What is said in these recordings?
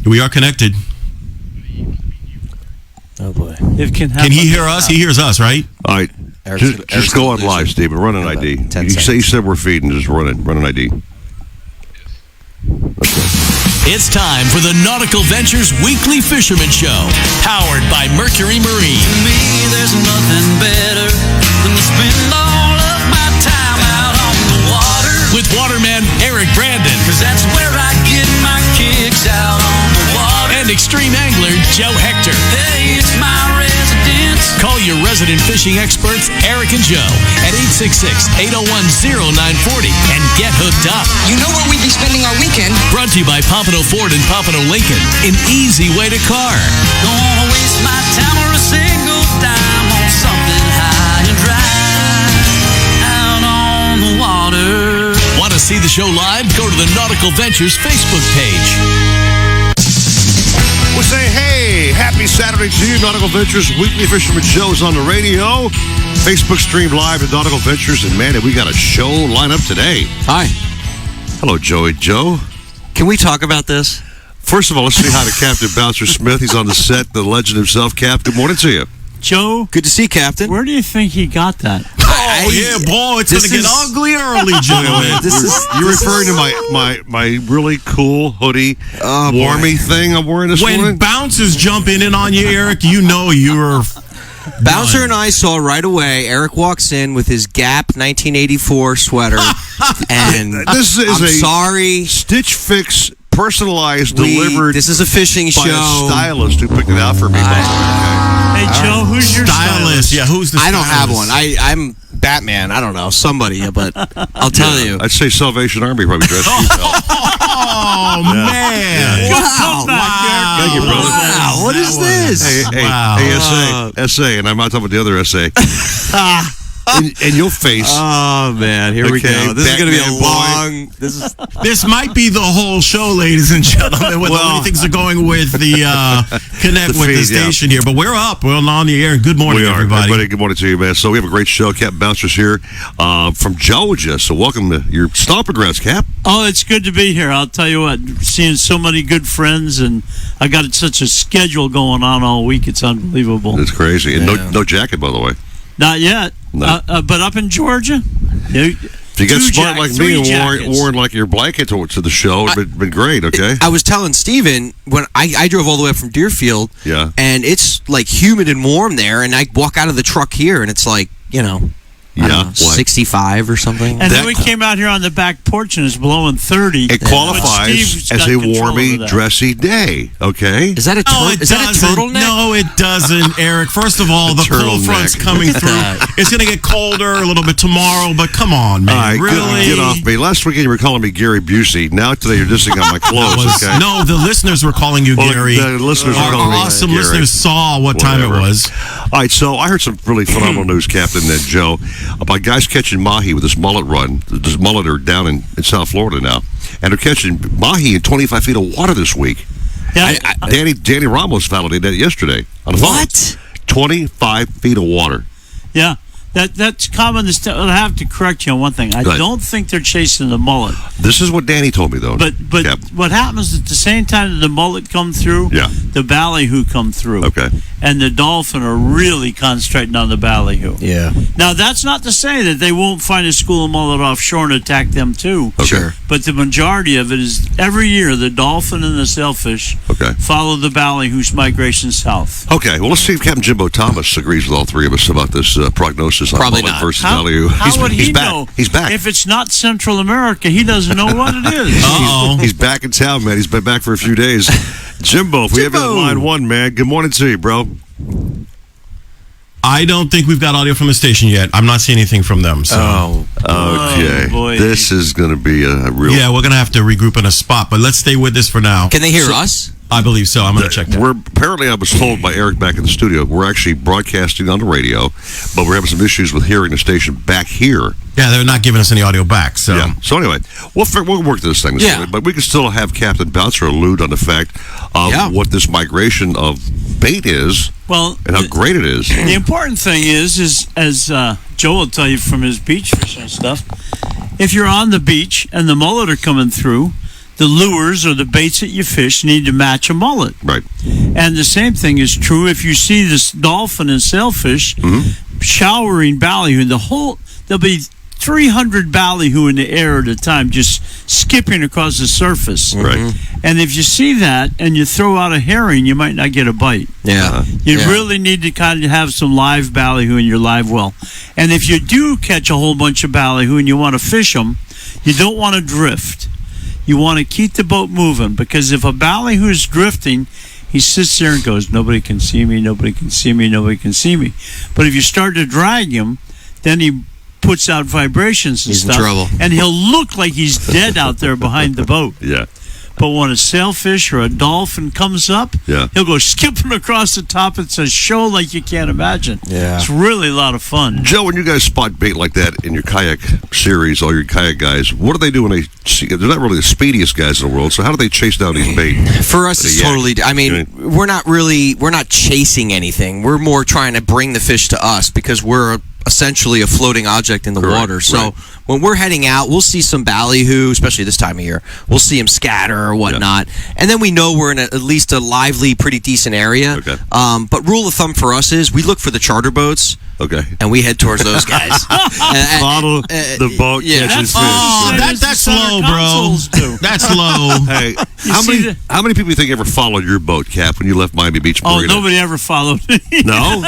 We are connected. Oh, boy. Can he hear us? He hears us, right? All right. Just go on live, Stephen. Run an ID. You said we're feeding. Just run an ID. It's time for the Nautical Ventures Weekly Fisherman Show, powered by Mercury Marine. To me, there's nothing better than to spend all of my time out on the water. With waterman Eric Brandon. 'Cause that's where I get my kicks, out on the water. And extreme angler Joe Hector. Hey, it's my residence. Call your resident fishing experts, Eric and Joe, at 866-801-0940 and get hooked up. You know where we'd be spending our weekend. Brought to you by Pompano Ford and Pompano Lincoln. An easy way to car. Don't wanna waste my time or a single dime on something high and dry, out on the water. Want to see the show live? Go to the Nautical Ventures Facebook page. We'll say, hey, happy Saturday to you. Nautical Ventures Weekly Fisherman Show's on the radio. Facebook stream live at Nautical Ventures. And, man, we got a show lined up today. Hi. Hello, Joey. Joe. Can we talk about this? First of all, let's say hi to Captain Bouncer Smith. He's on the set, the legend himself. Cap, good morning to you. Joe, Good to see you, Captain. where do you think he got that? Oh, yeah, boy, it's going to get ugly early, Joe. You're referring to my really cool hoodie, warmy thing I'm wearing this When morning? bouncers jumping in on you, Eric, you know you're... Bouncer and I saw right away. Eric walks in with his Gap 1984 sweater, and This is I'm a sorry. Stitch Fix, personalized, delivered This is a fishing by show. a stylist who picked it out for me. Hey, Joe, who's your Stylist. Yeah, who's the I don't have stylist? one. I'm Batman. I don't know, somebody, but I'll tell you. I'd say Salvation Army probably dressed you well. Oh, man. Wow. Thank you, brother. Wow. What is this? Hey, SA, and I'm not talking about the other SA. in your face. Oh man, here we Okay, go. This is going to be a Batman boy. long. This might be the whole show, ladies and gentlemen, with the way things are going with the connect The with the feed, yeah. station here. But we're up. We're on the air. Good morning, We are. everybody. Good morning to you, man. So we have a great show. Cap Bouncers here from Georgia. So welcome to your stomping grounds, Cap. Oh, it's good to be here. I'll tell you what, seeing so many good friends, and I got such a schedule going on all week. It's unbelievable. It's crazy. And no jacket, by the way. Not yet, No. but up in Georgia, If you got smart like me and worn like your blanket to the show, it'd been great, okay? I was telling Steven, when I drove all the way up from Deerfield, Yeah. and it's like humid and warm there, and I walk out of the truck here, and it's like, I don't know, 65 or something. And then we came out here on the back porch and it's blowing 30. It qualifies as a warmy, dressy day, okay? Is that a turtleneck? No, it doesn't, Eric. First of all, the cold front's coming through. It's going to get colder a little bit tomorrow, but come on, man. All right, really? get off me. Last weekend you were calling me Gary Busey. Now today you're dissing on my clothes, okay? No, the listeners were calling you Gary. The listeners were calling me awesome Gary. listeners saw what time it was. All right, so I heard some really phenomenal news, Captain and Joe, about guys catching Mahi with this mullet run. This mullet are down in South Florida now, and they're catching Mahi in 25 feet of water this week. Yeah. Danny Ramos validated that yesterday on the phone. What? 25 feet of water. Yeah. That's common. I'll have to correct you on one thing. I don't think they're chasing the mullet. This is what Danny told me, though. But Cap. what happens at the same time that the mullet come through, the ballyhoo come through. Okay. And the dolphin are really concentrating on the ballyhoo. Yeah. Now, that's not to say that they won't find a school of mullet offshore and attack them too. Okay. Sure. But the majority of it is every year the dolphin and the sailfish follow the ballyhoo's migration south. Okay, well, let's see if Captain Jimbo Thomas agrees with all three of us about this prognosis on Probably mullet not. versus How ballyhoo. would he back. know? He's back. If it's not Central America, he doesn't know what it is. Uh-oh. He's back in town, man. He's been back for a few days. Jimbo, if we have you on line one, man. Good morning to you, bro. I don't think we've got audio from the station yet. I'm not seeing anything from them. So. Okay. boy. This is going to be a real... Yeah, we're going to have to regroup in a spot, but let's stay with this for now. Can they hear us? I believe so. I'm going to check that. Apparently, I was told by Eric back in the studio, we're actually broadcasting on the radio, but we're having some issues with hearing the station back here. Yeah, they're not giving us any audio back. So, So anyway, we'll work this thing. But we can still have Captain Bouncer allude on the fact of what this migration of bait is, and how great it is. The important thing is as Joe will tell you from his beach fishing stuff, if you're on the beach and the mullet are coming through, the lures or the baits that you fish need to match a mullet. Right. And the same thing is true if you see this dolphin and sailfish showering ballyhoo. There'll be 300 ballyhoo in the air at a time, just skipping across the surface. Right. And if you see that and you throw out a herring, you might not get a bite. Yeah. You really need to kind of have some live ballyhoo in your live well. And if you do catch a whole bunch of ballyhoo and you want to fish them, you don't want to drift. You want to keep the boat moving, because if a ballyhoo is drifting, he sits there and goes, nobody can see me, nobody can see me, nobody can see me. But if you start to drag him, then he puts out vibrations and He's in stuff. trouble. And he'll look like he's dead out there behind the boat. Yeah. But when a sailfish or a dolphin comes up, he'll go skipping across the top. It's a show like you can't imagine. Yeah. It's really a lot of fun. Joe, when you guys spot bait like that in your kayak series, all your kayak guys, what do they do when they see? They're not really the speediest guys in the world, so how do they chase down these bait? For us, it's totally. I mean, we're not chasing anything. We're more trying to bring the fish to us, because we're essentially a floating object in the water. So when we're heading out, we'll see some ballyhoo, especially this time of year. We'll see them scatter or whatnot, and then we know we're in at least a lively, pretty decent area. Okay. But rule of thumb for us is we look for the charter boats. Okay. And we head towards those guys. Follow the boat catches fish. That's low, bro. That's low. Hey, how many people do you think ever followed your boat, Cap, when you left Miami Beach? Nobody ever followed me. No?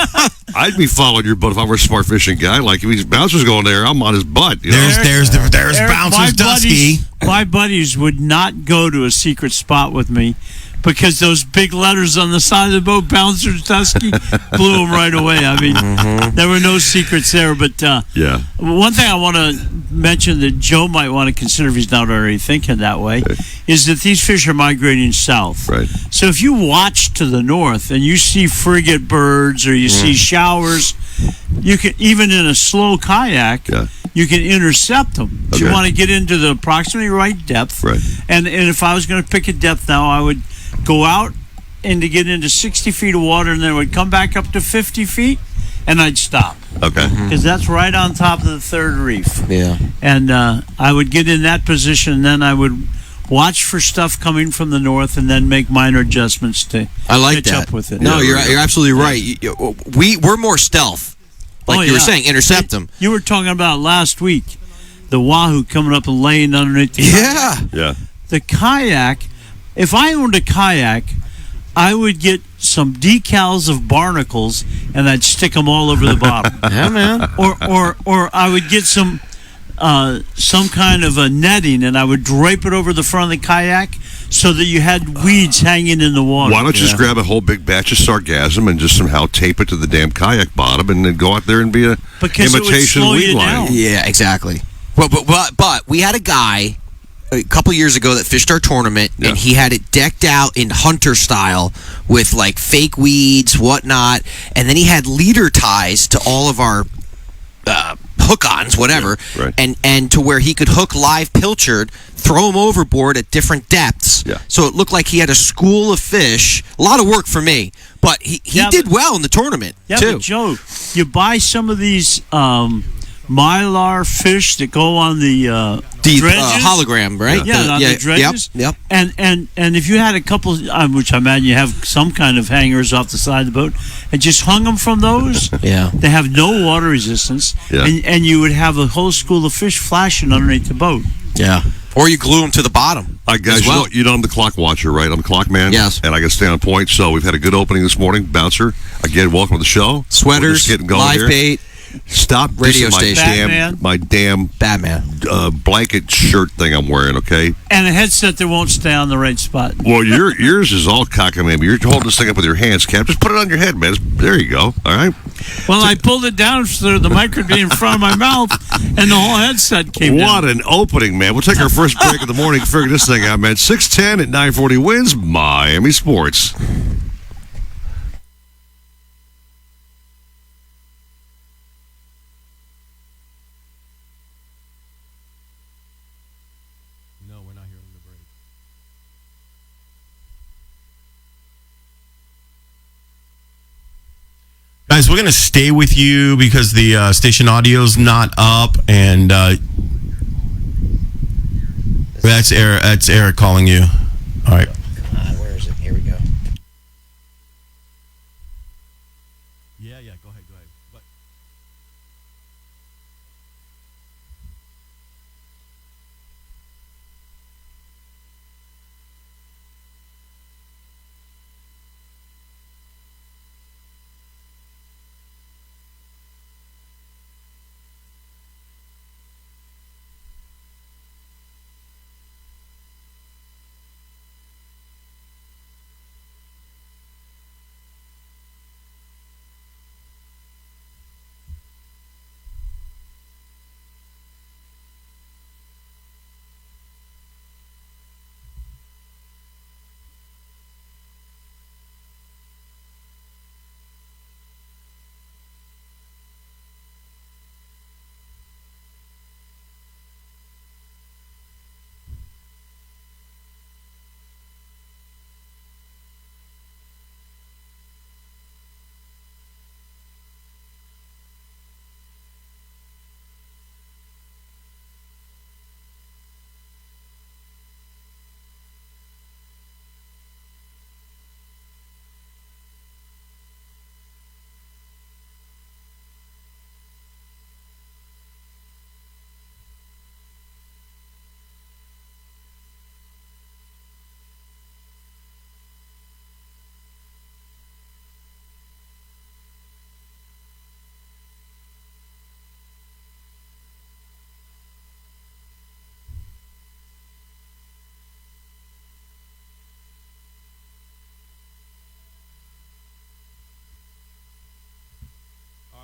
I'd be following your boat if I were a smart fishing guy. Like, if he's Bouncer's going there, I'm on his butt. You know? There's Bouncer's Dusky. My buddies would not go to a secret spot with me, because those big letters on the side of the boat, Bouncer's Dusky, blew them right away. I mean, there were no secrets there. But one thing I want to mention that Joe might want to consider, if he's not already thinking that way, is that these fish are migrating south. Right. So if you watch to the north and you see frigate birds or you see showers, you can, even in a slow kayak, you can intercept them. So you want to get into the approximately right depth. Right. And if I was going to pick a depth now, I would go out and to get into 60 feet of water, and then would come back up to 50 feet, and I'd stop. Okay. Because that's right on top of the third reef. Yeah. And I would get in that position, and then I would watch for stuff coming from the north, and then make minor adjustments to catch up with it. No, you're absolutely right. We're more stealth. Like you were saying, intercept them. You were talking about last week, the wahoo coming up and laying underneath the kayak. Yeah. The kayak, if I owned a kayak, I would get some decals of barnacles and I'd stick them all over the bottom. Yeah, man. Or I would get some kind of a netting, and I would drape it over the front of the kayak so that you had weeds hanging in the water. Why don't you just grab a whole big batch of sargassum and just somehow tape it to the damn kayak bottom, and then go out there and be a imitation weed line? Yeah, exactly. But we had a guy a couple years ago that fished our tournament, and he had it decked out in hunter style with like fake weeds, whatnot, and then he had leader ties to all of our hook-ons, whatever, and to where he could hook live pilchard, throw them overboard at different depths. So it looked like he had a school of fish. A lot of work for me, but he did well in the tournament too. But Joe, you buy some of these mylar fish that go on the dredges, hologram, right? Yeah, on the dredges. Yep. And if you had a couple, which I imagine you have some kind of hangers off the side of the boat, and just hung them from those, they have no water resistance, and you would have a whole school of fish flashing underneath the boat. Yeah. Or you glue them to the bottom. All right, guys, you know I'm the clock watcher, right? I'm the clock man. Yes. And I got to stay on point. So we've had a good opening this morning. Bouncer, again, welcome to the show. Sweaters, getting going live here. bait. Stop radio dissing my damn Batman blanket shirt thing I'm wearing, okay? And a headset that won't stay on the right spot. Well, yours is all cockamamie. You're holding this thing up with your hands, Cap. Just put it on your head, man. There you go. All right. Well, I pulled it down so the mic would be in front of my mouth, and the whole headset came down. What an opening, man. We'll take our first break of the morning and figure this thing out, man. 6:10 at 940 wins Miami Sports. Guys, we're going to stay with you because the station audio's not up, and That's Eric. That's Eric calling you. All right. Where is it? Here we go. Yeah. Go ahead. But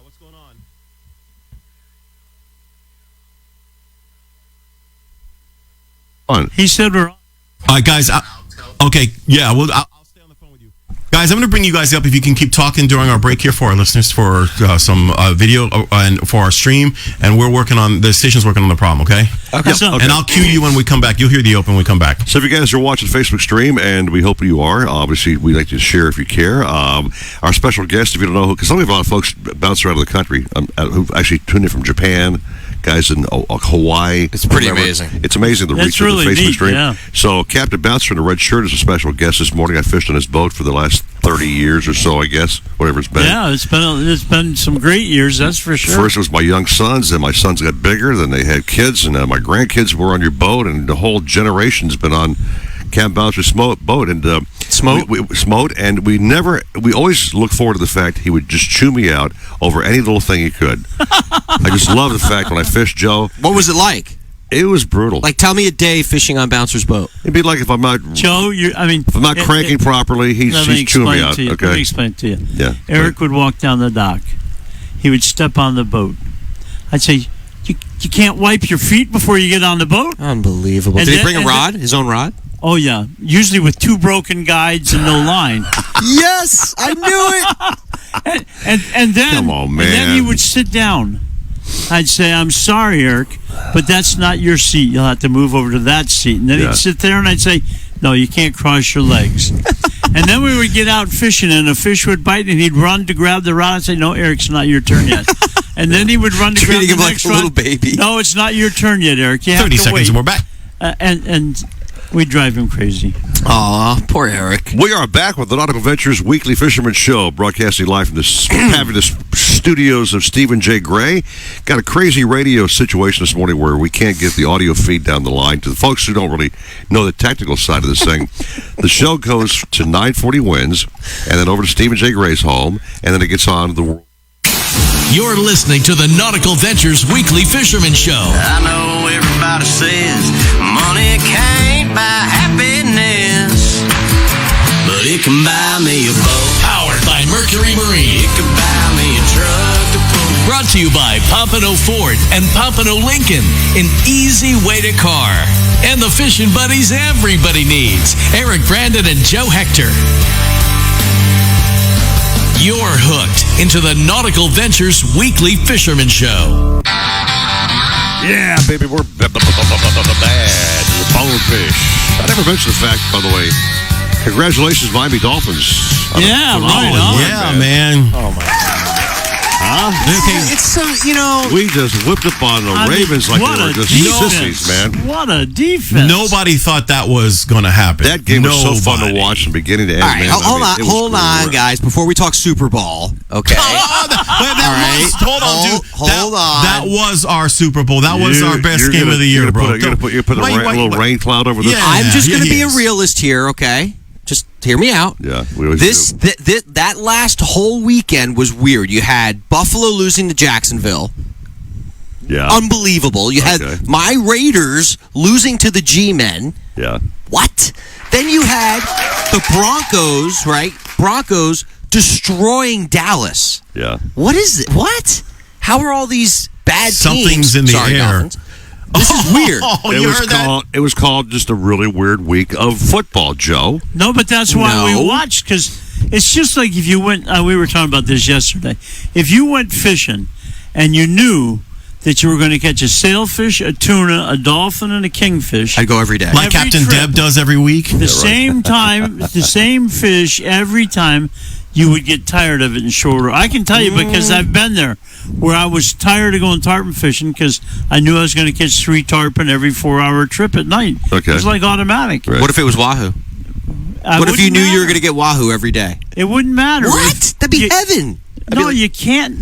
what's going on? He said we're on. All right, guys. Okay, yeah. Well, I'll stay on the phone with you, guys. I'm going to bring you guys up if you can keep talking during our break here for our listeners for some video and for our stream. And we're working on the station's working on the problem. Okay. Okay. And I'll cue you when we come back. You'll hear the open when we come back. So if you guys are watching Facebook stream, and we hope you are, obviously we'd like you to share if you care. Our special guest, if you don't know who, because we have a lot of folks bounce around the country who've actually tuned in from Japan, guys in Hawaii. It's pretty amazing. It's amazing the reach really of the Facebook neat, stream. yeah. So Captain Bouncer in the red shirt is a special guest this morning. I fished on his boat for the last 30 years or so, I guess, whatever it's been. Yeah, it's been some great years, that's for sure. First it was my young sons, then my sons got bigger, then they had kids, and my grandkids were on your boat, and the whole generation's been on Camp Bouncer's boat. And Smote, and we always look forward to the fact he would just chew me out over any little thing he could. I just love the fact when I fished Joe. What was it like? It was brutal. Like, tell me a day fishing on Bouncer's boat. It'd be like if I'm not Joe, if I'm not cranking properly, he's chewing me out. Let me explain it to you. Yeah. Eric would walk down the dock. He would step on the boat. I'd say, you can't wipe your feet before you get on the boat? Unbelievable. And Did he then- bring a rod? His own rod? Oh, yeah. Usually with 2 broken guides and no line. Yes, I knew it. And then, Come on, And then man. he would sit down. I'd say, I'm sorry, Eric, but that's not your seat. You'll have to move over to that seat. And then Yeah. he'd sit there, and I'd say, no, you can't cross your legs. And then we would get out fishing, and a fish would bite, and he'd run to grab the rod and say, no, Eric, it's not your turn yet. And then he would run to grab Treating the him like next a rod. little baby. No, it's not your turn yet, Eric. You have 30 to seconds wait. and we're back. And we'd drive him crazy. Aw, poor Eric. We are back with the Nautical Ventures Weekly Fisherman Show, broadcasting live from the fabulous studios of Stephen J. Gray. Got a crazy radio situation this morning where we can't get the audio feed down the line. To the folks who don't really know the technical side of this thing, the show goes to 940 winds, and then over to Stephen J. Gray's home, and then it gets on the world. You're listening to the Nautical Ventures Weekly Fisherman Show. I know everybody says money can't buy happiness, but it can buy me a boat. Powered by Mercury Marine. It can buy me a truck to pull. Brought to you by Pompano Ford and Pompano Lincoln. An easy way to car. And the fishing buddies everybody needs. Eric Brandon and Joe Hector. You're hooked into the Nautical Ventures Weekly Fisherman Show. Yeah, baby, we're bad. Bonefish. I never mentioned the fact, by the way, congratulations, Miami Dolphins. Yeah, right on. Yeah, man. Okay. It's so, you know. We just whipped up on the I mean, Ravens like what they were a just defense. sissies, man. What a defense. Nobody thought that was going to happen. That game was so fun to Nobody. watch from beginning to end, All right, man. hold on, guys. Before we talk Super Bowl, okay? Hold on, dude. Hold on. That was our Super Bowl. That was our best game of the year, bro. You're going to put a little rain cloud over this? Yeah. I'm just going to he be a is. realist here, okay? Just hear me out. Yeah, we always do. That last whole weekend was weird. You had Buffalo losing to Jacksonville. Yeah. Unbelievable. You Okay. had my Raiders losing to the G-Men. Yeah. What? Then you had the Broncos, right? Broncos destroying Dallas. Yeah. What is it? What? How are all these bad Something's teams? in the Sorry, air. Dolphins. This is weird. Oh, you heard that? It was called just a really weird week of football, Joe. No, but that's why No. we watched, because it's just like if you went, we were talking about this yesterday. If you went fishing and you knew that you were going to catch a sailfish, a tuna, a dolphin, and a kingfish, I'd go every day. Like Every Captain trip. Deb does every week. the same time, the same fish every time, you would get tired of it in shorter. I can tell you because I've been there where I was tired of going tarpon fishing because I knew I was going to catch 3 tarpon every 4-hour trip at night. Okay. It was like automatic. Right. What if it was wahoo? What if you knew you were going to get wahoo every day? It wouldn't matter. What? That'd be You- heaven. I'd be No, like, you can't.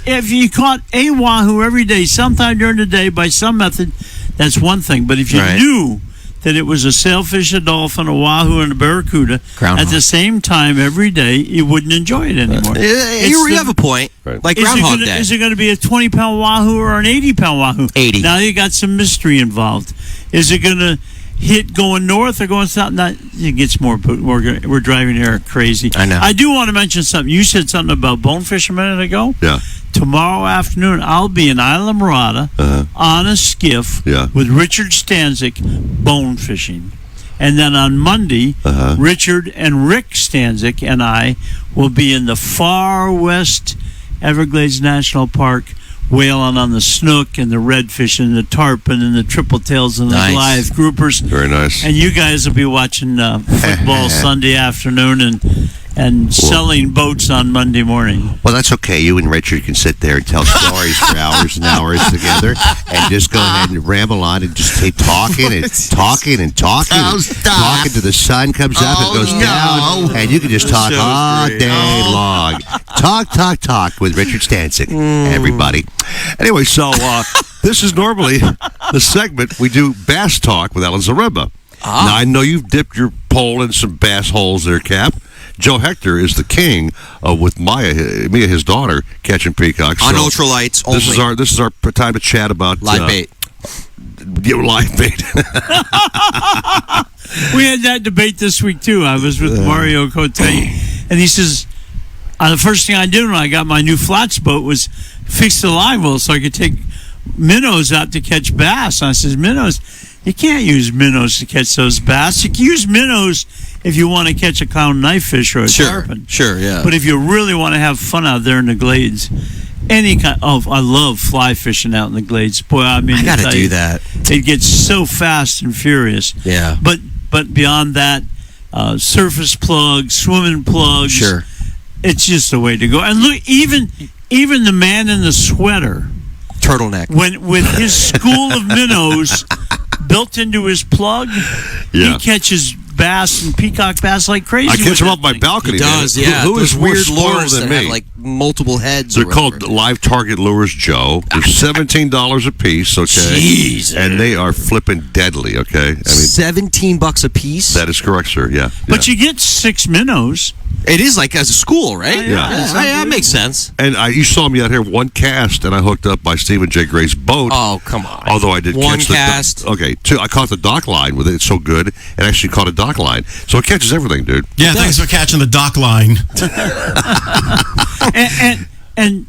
If you caught a wahoo every day, sometime during the day, by some method, that's one thing. But if you Right. knew that it was a sailfish, a dolphin, a wahoo, and a barracuda Groundhog. at the same time every day, you wouldn't enjoy it anymore. you have a point. Right. Like Is it Groundhog gonna- Day. Is it going to be a 20-pound wahoo or an 80-pound wahoo? 80. Now you got some mystery involved. Is it going to hit going north or going south? Not, it gets more. We're driving here crazy. I know. I do want to mention something. You said something about bonefish a minute ago. Yeah. Tomorrow afternoon, I'll be in Isla Mirada on a skiff Yeah. with Richard Stanzik bone fishing. And then on Monday, Richard and Rick Stanzik and I will be in the far west Everglades National Park whaling on the snook and the redfish and the tarpon and the triple tails and the Nice. Goliath groupers. Very nice. And you guys will be watching football Sunday afternoon and selling boats on Monday morning. Well, that's okay. You and Richard can sit there and tell stories for hours and hours together and just go ahead and ramble on and just keep talking and talking and talking. Oh, And stop. talking till the sun comes up and goes down. And you can just talk show's all great. day long. Talk with Richard Stanzik, everybody. Anyway, so this is normally the segment we do bass talk with Alan Zaremba. Now, I know you've dipped your pole in some bass holes there, Cap. Joe Hector is the king with Mia, his daughter, catching peacocks. On So ultralights only. This is our time to chat about Live bait. Live bait. We had that debate this week too. I was with Mario Cote, and he says the first thing I did when I got my new flats boat was fix the live well so I could take minnows out to catch bass. And I says, minnows, you can't use minnows to catch those bass. You can use minnows if you want to catch a clown knifefish or a tarpon. Sure, yeah. But if you really want to have fun out there in the glades, any kind of, I love fly fishing out in the glades. Boy, I mean, I got to tell do you, that. it gets so fast and furious. Yeah. But beyond that, surface plugs, swimming plugs. Sure. It's just the way to go. And look, even the man in the sweater, Turtleneck. when with his school of minnows built into his plug, Yeah. he catches bass and peacock bass like crazy. I catch with them that off my thing. balcony. He does, man. yeah. Who is Those more weird spoiled lures than that me? have like multiple heads. They're or called whatever. live target lures, Joe. They're $17 a piece, okay? Jesus. And they are flipping deadly, okay? I mean, $17 a piece. that is correct, sir. Yeah. But you get 6 minnows. It is like as a school, right? Yeah. That makes sense. And you saw me out here one cast, and I hooked up by Stephen J. Gray's boat. Oh, come on. Although I did One catch cast. two. I caught the dock line with it. It's so good, and actually caught a dock line. So it catches everything, dude. Yeah, thanks for catching the dock line. And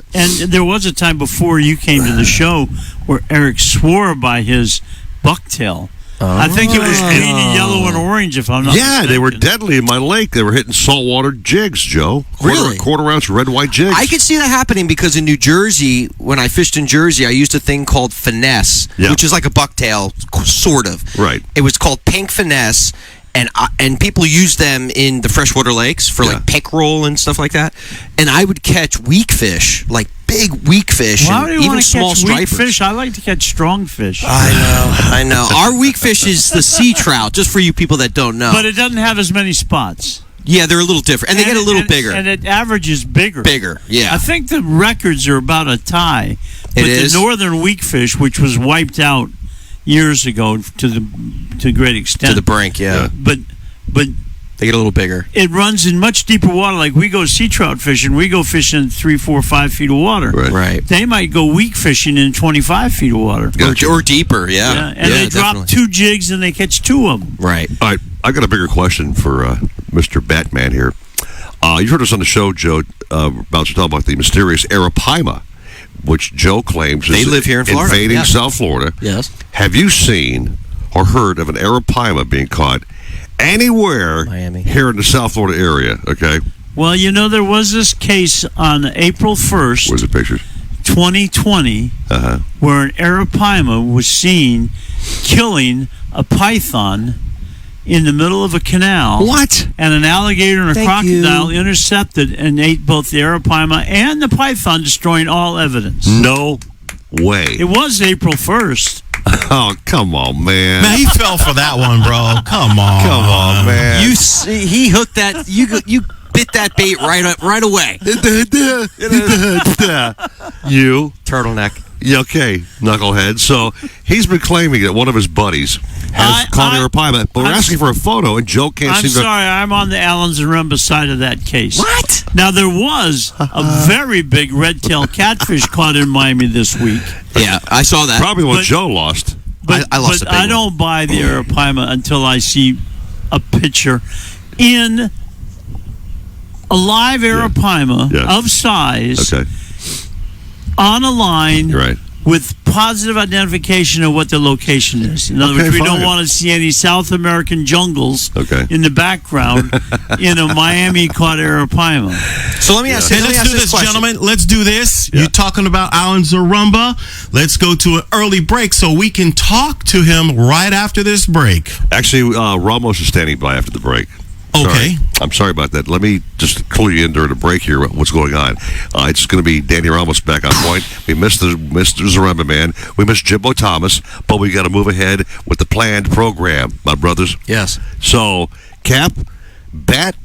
there was a time before you came to the show where Eric swore by his bucktail. I think it was green and yellow and orange, if I'm not Yeah, they were mistaken. deadly in my lake. They were hitting saltwater jigs, Joe. Really? Quarter ounce red white jigs. I could see that happening because in New Jersey, when I fished in Jersey, I used a thing called finesse, Yeah. which is like a bucktail, sort of. Right. It was called pink finesse, and people use them in the freshwater lakes for like pickerel and stuff like that. And I would catch weak fish, like big weak fish, Why do you even want to small catch weak stripers. fish? I like to catch strong fish. I know. Our weak fish is the sea trout, just for you people that don't know. But it doesn't have as many spots. Yeah, they're a little different, and they get a little bigger. And it averages bigger. Bigger, yeah. I think the records are about a tie. But is? the northern weakfish, which was wiped out years ago to great extent. To the brink, yeah. But They get a little bigger. it runs in much deeper water. Like we go sea trout fishing, we go fishing in 3, 4, 5 feet of water. Right. They might go weak fishing in 25 feet of water. Or deeper, yeah. And they drop 2 jigs and they catch 2 of them. Right. All right, I got a bigger question for Mr. Batman here. You heard us on the show, Joe, about to talk about the mysterious arapaima, which Joe claims They is live here in Florida, invading yeah. South Florida. Yes. Have you seen or heard of an arapaima being caught anywhere Miami. here in the South Florida area? Okay, Well, there was this case on April 1st, where's the pictures? 2020, where an arapaima was seen killing a python in the middle of a canal. What? And an alligator and a Thank crocodile you. intercepted and ate both the arapaima and the python, destroying all evidence. No way. It was April 1st. Oh, come on, man. Man, he fell for that one, bro. Come on. Come on, man. He hooked that. You bit that bait right away. You. Turtleneck. Yeah, okay, knucklehead. So he's been claiming that one of his buddies has caught arapaima, but we're asking for a photo, and Joe can't I'm seem to. sorry, I'm on the Allens and Rumba side of that case. What? Now, there was a very big red-tailed catfish caught in Miami this week. Yeah, I saw that. Probably the one But- Joe lost. But I lost a big I one. don't buy the arapaima until I see a picture in a live arapaima Yeah. of size Okay, on a line you're right. with positive identification of what the location is. In other Okay, words, we fine. don't want to see any South American jungles Okay. in the background in a Miami caught arapaima. So let me ask. Hey, Let me let's ask do this, question. gentlemen. Let's do this. Yeah. You're talking about Alan Zarumba. Let's go to an early break so we can talk to him right after this break. Actually, Ramos is standing by after the break. Sorry. Okay. I'm sorry about that. Let me just clue you in during the break here what's going on. It's going to be Danny Ramos back on point. We missed the Zaremba man. We missed Jimbo Thomas, but we got to move ahead with the planned program, my brothers. Yes. So, Cap, Bat,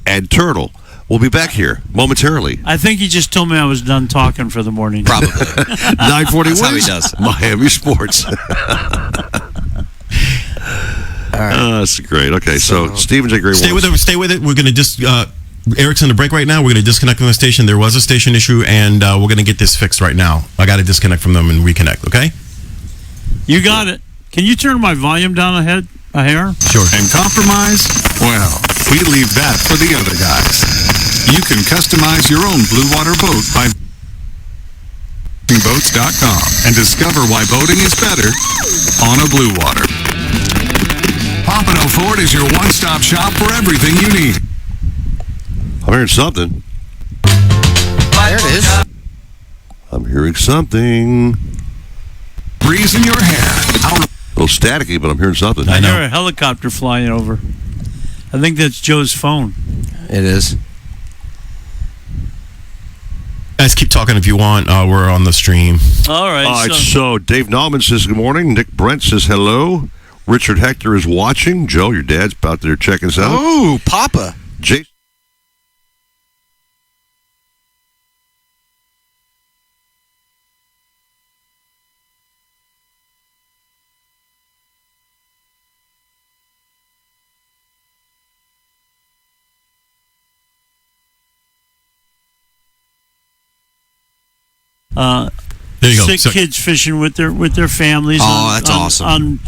and Turtle will be back here momentarily. I think he just told me I was done talking for the morning. Probably. 9:40 That's how he wins. does. Miami Sports. All right. That's great. Okay, so Stephen J. Gray. Stay with it. Stay with it. We're going to just. Eric's on the break right now. We're going to disconnect from the station. There was a station issue, and we're going to get this fixed right now. I got to disconnect from them and reconnect. Okay. You got it. Can you turn my volume down a hair? Sure. And compromise? Well, we leave that for the other guys. You can customize your own Blue Water boat by boats.com and discover why boating is better on a Blue Water. Pompano Ford is your one-stop shop for everything you need. I'm hearing something. There it is. I'm hearing something. Breeze in your hair. A little staticky, but I'm hearing something. I know. hear a helicopter flying over. I think that's Joe's phone. It is. Guys, keep talking if you want. We're on the stream. All right. All right, so so Dave Nallman says good morning. Nick Brent says hello. Richard Hector is watching. Joe, your dad's out there checking us out. Oh, Papa. Jason. There you go. sick So- kids fishing with their families. Oh, that's awesome.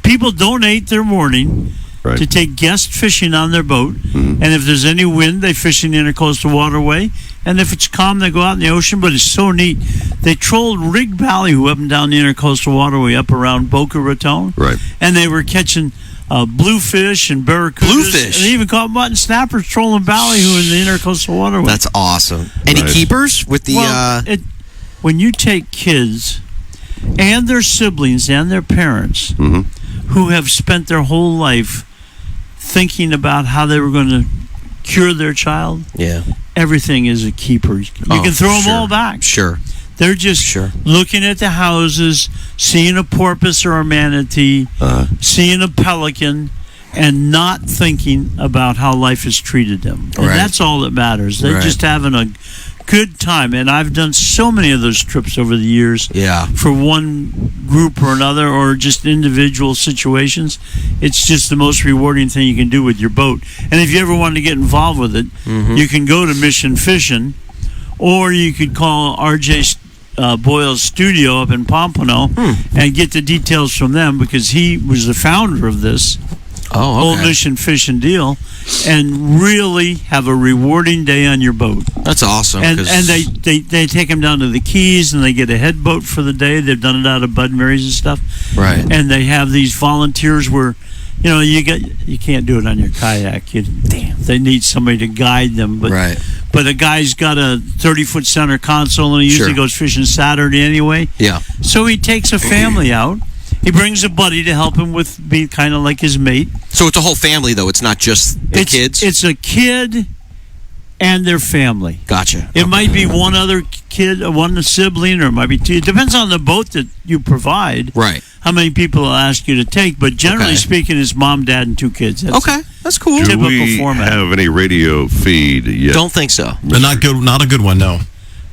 People donate their morning Right. to take guest fishing on their boat, and if there's any wind, they fish in the intercoastal waterway, and if it's calm, they go out in the ocean. But it's so neat. They trolled Rig Ballyhoo up and down the intercoastal waterway up around Boca Raton, Right. and they were catching bluefish and barracudas. Bluefish? And they even caught mutton snappers trolling Ballyhoo in the intercoastal waterway. That's awesome. Any Nice. keepers with the? Well, when you take kids and their siblings and their parents who have spent their whole life thinking about how they were going to cure their child, Yeah. everything is a keeper. You can throw them all back. Sure. They're just looking at the houses, seeing a porpoise or a manatee, seeing a pelican, and not thinking about how life has treated them. And that's all that matters. They're just having a good time. And I've done so many of those trips over the years for one group or another, or just individual situations. It's just the most rewarding thing you can do with your boat. And if you ever want to get involved with it, you can go to Mission Fishing, or you could call RJ Boyle's studio up in Pompano and get the details from them, because he was the founder of this whole Mission Fishing deal, and really have a rewarding day on your boat. That's awesome. And they take them down to the Keys, and they get a head boat for the day. They've done it out of Bud Mary's and stuff. Right. And they have these volunteers where, you can't do it on your kayak. They need somebody to guide them. But a guy's got a 30-foot center console, and he usually goes fishing Saturday anyway. Yeah. So he takes a family out. He brings a buddy to help him be kind of like his mate. So it's a whole family, though. It's not just the kids? It's a kid and their family. Gotcha. It might be one other kid, one sibling, or it might be two. It depends on the boat that you provide. Right. How many people will ask you to take. But generally speaking, it's mom, dad, and 2 kids. That's cool. Do Typical we format. have any radio feed yet? Don't think so. Not a good one, no.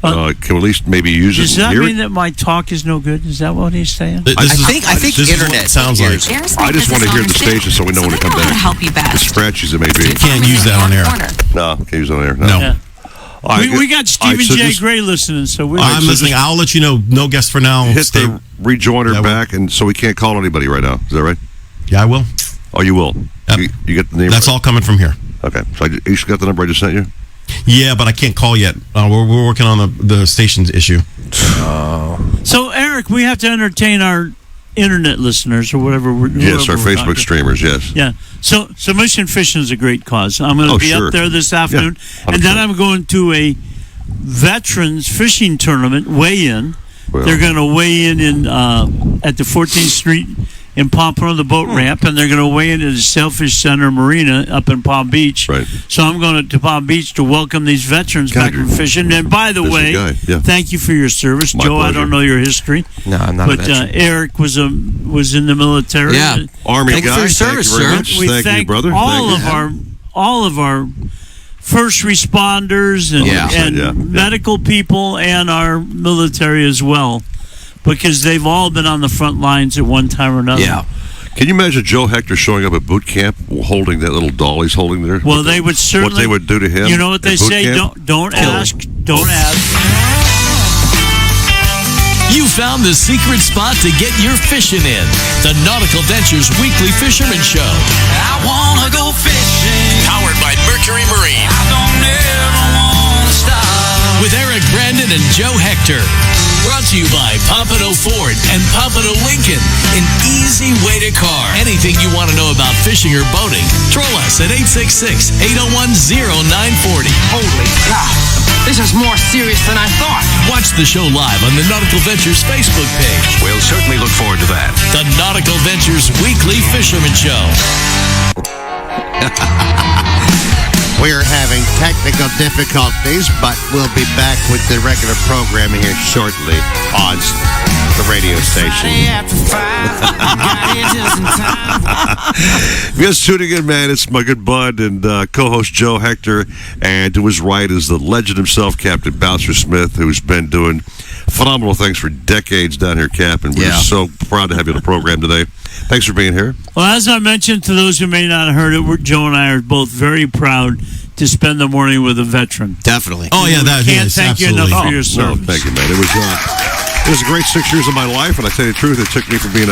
Can we at least maybe use it? Does that here? mean that my talk is no good? Is that what he's saying? I think this internet is what it sounds like. I just want to hear the station so we know when to come back. help you best. As scratchy as it may be. You can't use that on air. No, can't use it on air. No. Yeah. All right, We got Stephen J. Gray listening, so we're I'm listening. I'll let you know. No guest for now. hit the rejoiner back, and so we can't call anybody right now. Is that right? Yeah, I will. Oh, you will. Yep. You get the name. That's right? all coming from here. Okay, so you got the number I just sent you. Yeah, but I can't call yet. We're working on the station's issue. So, Eric, we have to entertain our internet listeners or whatever. Yes, our Facebook streamers. Yes. Yeah. So Mission Fishing is a great cause. I'm going to be up there this afternoon, and then I'm going to a veterans fishing tournament weigh-in. Well, They're going to weigh in at the 14th Street in Pompano, the boat ramp, and they're going to weigh in at the Sailfish Center Marina up in Palm Beach. Right. So I'm going to Palm Beach to welcome these veterans back from fishing. And by the way, thank you for your service, My Joe. pleasure. I don't know your history. No, I'm not But a veteran. Eric was in the military. Yeah. Army Thank you guy. for your service, thank you very sir. much. We Thank you, brother. all of our first responders and medical people and our military as well, because they've all been on the front lines at one time or another. Yeah. Can you imagine Joe Hector showing up at boot camp holding that little doll he's holding there? Well, they would certainly. What they would do to him? You know what they at boot say? camp? Don't ask. Don't ask. You found the secret spot to get your fishing in. The Nautical Ventures Weekly Fisherman Show. I wanna go fishing. Powered by Mercury Marine. I don't ever wanna stop. With Eric Brandon and Joe Hector. Brought to you by Pompano Ford and Pompano Lincoln. An easy way to car. Anything you want to know about fishing or boating, troll us at 866-801-0940. Holy cow. This is more serious than I thought. Watch the show live on the Nautical Ventures Facebook page. We'll certainly look forward to that. The Nautical Ventures Weekly Fisherman Show. We're having technical difficulties, but we'll be back with the regular programming here shortly on the radio station. Yes, tuning in, man. It's my good bud and co-host Joe Hector, and to his right is the legend himself, Captain Bouncer Smith, who's been doing phenomenal things for decades down here, Cap, and we're so proud to have you on the program today. Thanks for being here. Well, as I mentioned to those who may not have heard it, Joe and I are both very proud to spend the morning with a veteran. Definitely. Oh, yeah, that Can't is thank you absolutely. enough for your service. No, thank you, man. It was a great 6 years of my life, and I tell you the truth, it took me from being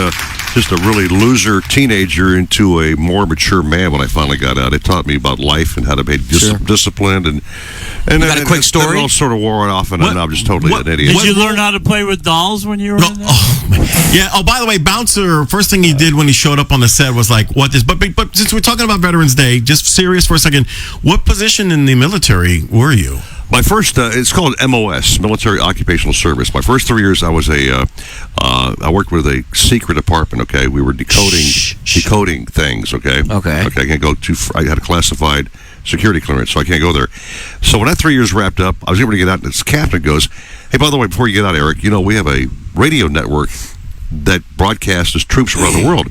just a really loser teenager into a more mature man when I finally got out. It taught me about life and how to be disciplined, and got a quick story? It all sort of wore off, and I'm just totally an idiot. Did you learn how to play with dolls when you were in there? Yeah. Oh, by the way, Bouncer, first thing he did when he showed up on the set was like, what this? But since we're talking about Veterans Day, just serious for a second, what position in the military were you? My first, it's called MOS, Military Occupational Service. My first 3 years, I was I worked with a secret department. Okay, we were decoding things. Okay. I can't go too. I had a classified security clearance, so I can't go there. So when that 3 years wrapped up, I was able to get out, and this captain goes, "Hey, by the way, before you get out, Eric, we have a radio network that broadcasts troops around the world.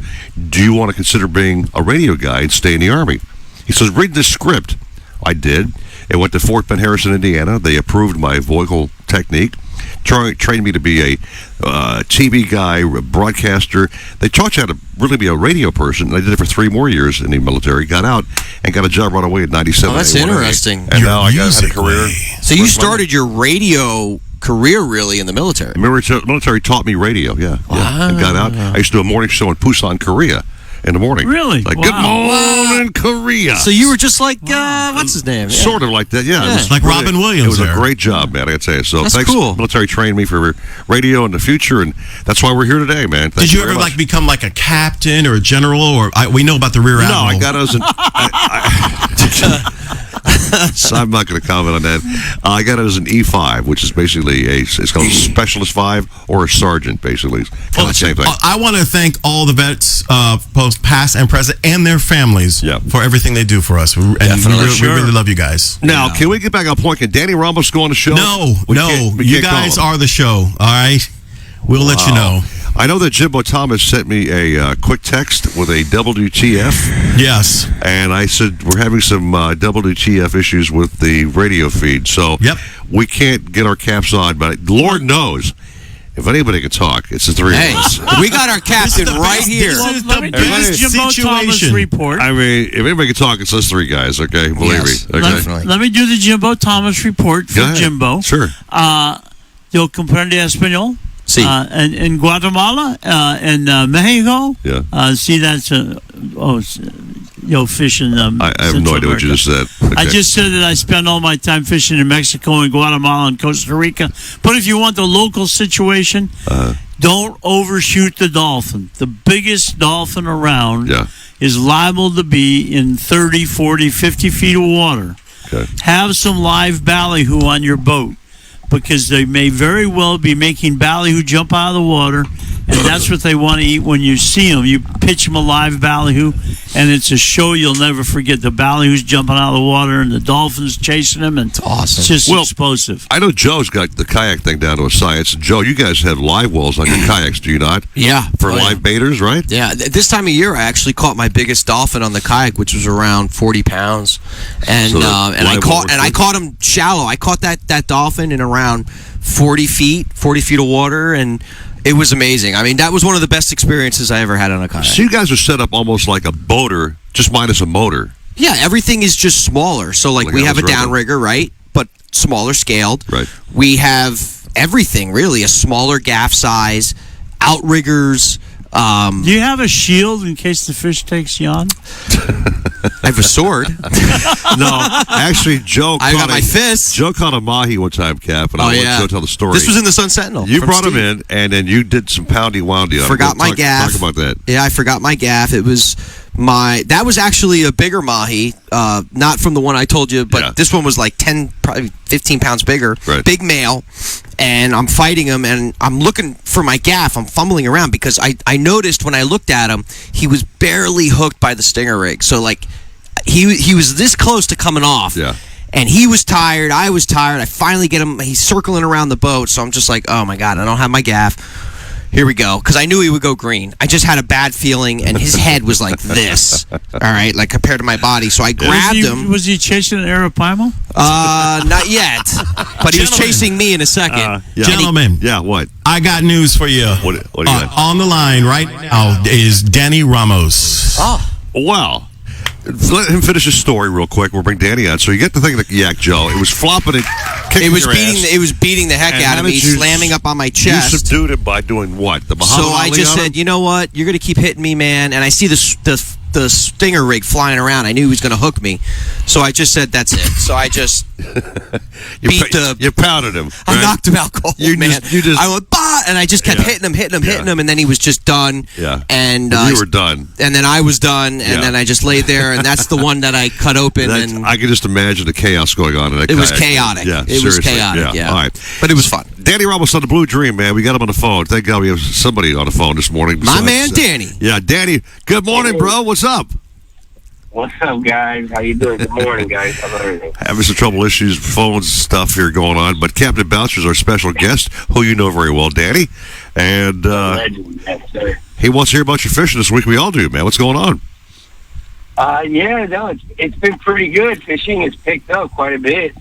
Do you want to consider being a radio guy and stay in the Army?" He says, "Read this script." I did. It went to Fort Ben Harrison, Indiana. They approved my vocal technique, trained me to be a TV guy, a broadcaster. They taught you how to really be a radio person, and I did it for 3 more years in the military, got out, and got a job right away at 97. Oh, that's interesting. And now I had a career. So you started your radio career really in the military? The military taught me radio, yeah. And got out. I used to do a morning show in Busan, Korea. In the morning. Really? Like, good morning, Korea. So you were just like, what's his name? Yeah. Sort of like that, yeah. It was like really, Robin Williams. It was there. a great job, man, I gotta tell you. So that's thanks, cool. Military trained me for radio in the future, and that's why we're here today, man. Did you ever like become like a captain or a general, or we know about the rear admiral? No, I got as an. So I'm not going to comment on that. I got it as an E5, which is basically it's called a Specialist 5 or a Sergeant, basically. It's kind of the same thing. I want to thank all the vets, both past and present, and their families for everything they do for us. And we really love you guys. Now, can we get back on point? Can Danny Ramos go on the show? No, you guys are the show, all right? We'll let you know. I know that Jimbo Thomas sent me a quick text with a WTF. Yes. And I said, we're having some WTF issues with the radio feed. So we can't get our caps on, but Lord knows, if anybody can talk, it's the three of us. We got our captain right here. Well, let me do this Jimbo Thomas report. I mean, if anybody can talk, it's us 3 guys, okay? Believe me. Okay? Let me do the Jimbo Thomas report for Jimbo. Sure. Yo comprende español? Sí. In Guatemala, in Mexico. Yeah. See, that's fishing. I have no idea what you just said. Okay. I just said that I spend all my time fishing in Mexico and Guatemala and Costa Rica. But if you want the local situation, don't overshoot the dolphin. The biggest dolphin around is liable to be in 30, 40, 50 feet of water. Okay. Have some live ballyhoo on your boat, because they may very well be making ballyhoo jump out of the water, and that's what they want to eat when you see them. You pitch them a live ballyhoo, and it's a show you'll never forget. The ballyhoo's jumping out of the water, and the dolphins chasing them, and it's awesome. It's just explosive. I know Joe's got the kayak thing down to a science. Joe, you guys have live wells on your kayaks, do you not? Yeah. For live baiters, right? Yeah. This time of year, I actually caught my biggest dolphin on the kayak, which was around 40 pounds, and So I caught him shallow. I caught that dolphin in around 40 feet of water, and it was amazing. I mean, that was one of the best experiences I ever had on a kayak. So you guys are set up almost like a boater, just minus a motor. Yeah, everything is just smaller. So, like we have a downrigger, right? But smaller scaled. Right. We have everything, really. A smaller gaff size, outriggers. Do you have a shield in case the fish takes you on? I have a sword. No, actually, Joe. I got my fist. Joe caught a Mahi one time, Cap, and I'll let Joe tell the story. This was in the Sun Sentinel. You brought him in, and then you did some poundy woundy. Forgot my gaff. Talk about that. Yeah, I forgot my gaff. It was that was actually a bigger Mahi, not from the one I told you, but this one was like 10, probably 15 pounds bigger. Right. Big male, and I'm fighting him, and I'm looking for my gaff. I'm fumbling around because I noticed when I looked at him, he was barely hooked by the stinger rig. So like he was this close to coming off. Yeah. And he was tired. I was tired. I finally get him. He's circling around the boat. So I'm just like, oh my God, I don't have my gaff. Here we go. Because I knew he would go green. I just had a bad feeling, and his head was like this. All right, like compared to my body. So I grabbed him. Was he chasing an Arapaima? Not yet. But he was chasing me in a second. Gentlemen. Yeah, what? I got news for you. What do you got? On the line right now is Danny Ramos. Oh. Wow. Let him finish his story real quick. We'll bring Danny on. So you get the thing of the yak, Joe. It was flopping and kicking your ass. It was beating the heck out of me, slamming up on my chest. You subdued him by doing what? The Muhammad So I Ali just on him? said, you know what? You're going to keep hitting me, man. And I see the stinger rig flying around. I knew he was going to hook me. So I just said, that's it. So I just You pounded him. I knocked him out cold, man. I went, bah! And I just kept hitting him. And then he was just done. Yeah. And you were done. And then I was done. And then I just laid there. And that's the one that I cut open. And I can just imagine the chaos going on in that it was kayak. chaotic. Yeah, it was chaotic. Yeah. All right. But it was fun. Danny Ramos on the Blue Dream, man. We got him on the phone. Thank God we have somebody on the phone this morning. My man, Danny. Yeah, Danny. Good morning, bro. What's up? What's up, guys? How you doing? Good morning, guys. How's everything? Having some trouble issues, phones stuff here going on. But Captain Boucher's our special guest, who you know very well, Danny. And Legend, yes, sir. he wants to hear about your fishing this week. We all do, man. What's going on? Yeah, no, it's been pretty good. Fishing has picked up quite a bit.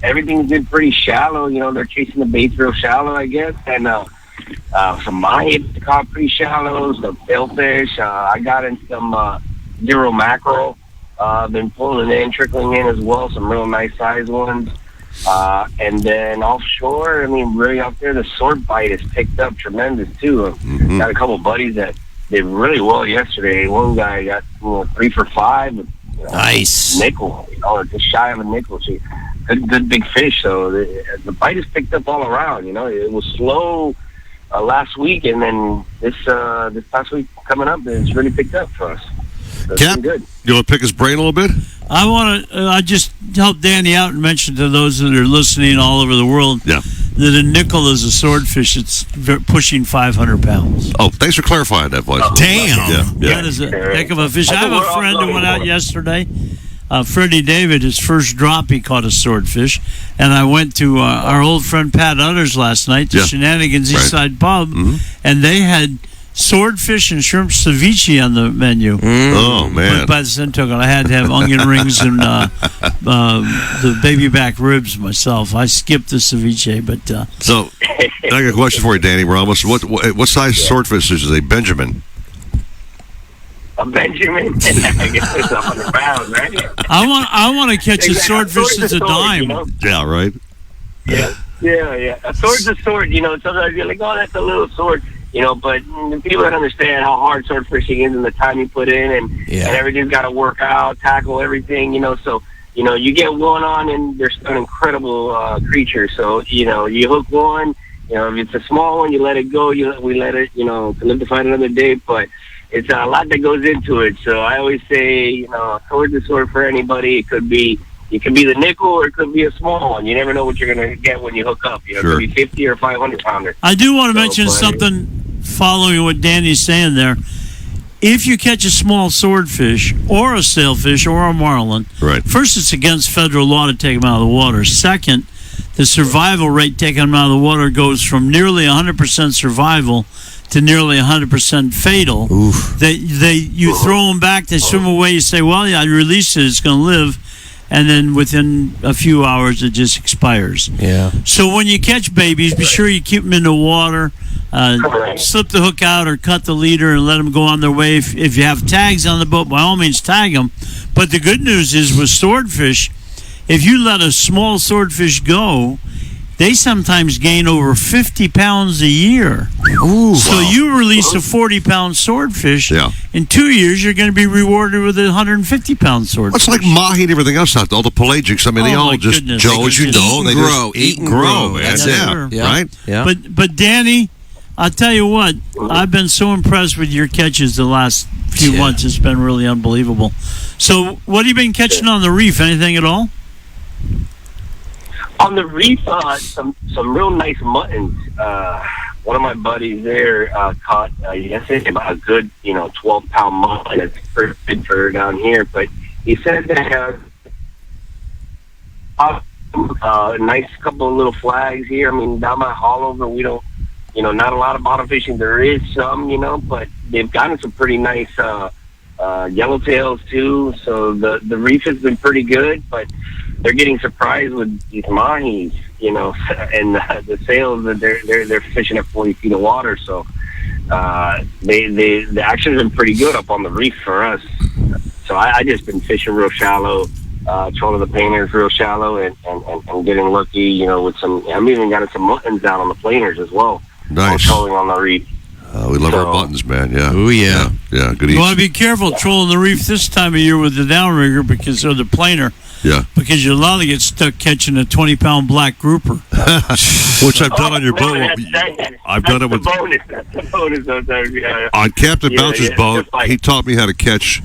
Everything's been pretty shallow. You know, they're chasing the baits real shallow, I guess. And some Mahi caught pretty shallow, some sailfish. I got in some zero mackerel. Been pulling in, trickling in as well, some real nice size ones. And then offshore, I mean, really out there, the sword bite has picked up tremendous too. Got a couple buddies that did really well yesterday. One guy got 3 for 5. Nice. Nickel, just shy of a nickel. Good big fish. So the bite has picked up all around. It was slow last week, and then this past week coming up, it's really picked up for us. So Cap, good. you want to pick his brain a little bit? I want to. I just help Danny out and mention to those that are listening all over the world that a nickel is a swordfish. It's pushing 500 pounds. Oh, thanks for clarifying that, voice. Damn. That is a heck of a fish. I have a friend who went out yesterday. Freddie David, his first drop, he caught a swordfish. And I went to our old friend Pat Utters last night to Shenanigans Eastside Pub, and they had swordfish and shrimp ceviche on the menu. Oh, man. But by the same token, I had to have onion rings and the baby back ribs myself. I skipped the ceviche, but... So, I got a question for you, Danny Ramos. What size swordfish is a Benjamin? A Benjamin? I guess it's 100 pounds, right? I want to catch a swordfish that's a dime. Yeah, right? Yeah. A sword's a sword, Sometimes you're like, oh, that's a little sword. But people don't understand how hard sword fishing is and the time you put in and everything's got to work out, tackle everything, So, you get one on and they're an incredible creature. So, you hook one, if it's a small one, you let it go. We let it, to live to fight another day. But it's a lot that goes into it. So I always say, sword's a sword for anybody. It could be the nickel or it could be a small one. You never know what you're going to get when you hook up. It could be 50 or 500 pounder. I do want to mention something following what Danny's saying there. If you catch a small swordfish or a sailfish or a marlin, first, it's against federal law to take them out of the water. Second, the survival rate taking them out of the water goes from nearly 100% survival to nearly 100% fatal. You throw them back, they swim away, you say, well, I released it, it's going to live. And then within a few hours, it just expires. Yeah. So when you catch babies, be sure you keep them in the water. Slip the hook out or cut the leader and let them go on their way. If you have tags on the boat, by all means, tag them. But the good news is with swordfish, if you let a small swordfish go, they sometimes gain over 50 pounds a year. Ooh, so you release a 40-pound swordfish. In 2 years, you're going to be rewarded with a 150-pound swordfish. It's like Mahi and everything else out there. All the pelagics. I mean, they all just, Joe, as you know, they just eat and grow, man. Right? Yeah. But Danny, I'll tell you what, I've been so impressed with your catches the last few months. It's been really unbelievable. So what have you been catching on the reef? Anything at all? On the reef, some real nice muttons. One of my buddies there caught yesterday about a good 12-pound mutton. It's pretty good for down here, but he said that a nice couple of little flags here. I mean, down my hollover, we don't, not a lot of bottom fishing. There is some, but they've gotten some pretty nice yellowtails too. So the reef has been pretty good, but they're getting surprised with these mahis, and the sails that they're fishing at 40 feet of water. So the action has been pretty good up on the reef for us. So I just been fishing real shallow, trolling the planers real shallow, and getting lucky, with some. I'm even got some muttons down on the planers as well. Nice. Trolling on the reef. We love our buttons, man. Yeah. Oh, yeah. Yeah, good eating. You want to be careful trolling the reef this time of year with the downrigger because of the planer. Yeah. Because you're allowed to get stuck catching a 20-pound black grouper. Which I've done on your boat. I've done it with... That's the bonus sometimes, yeah. On Captain Boucher's boat, he taught me how to catch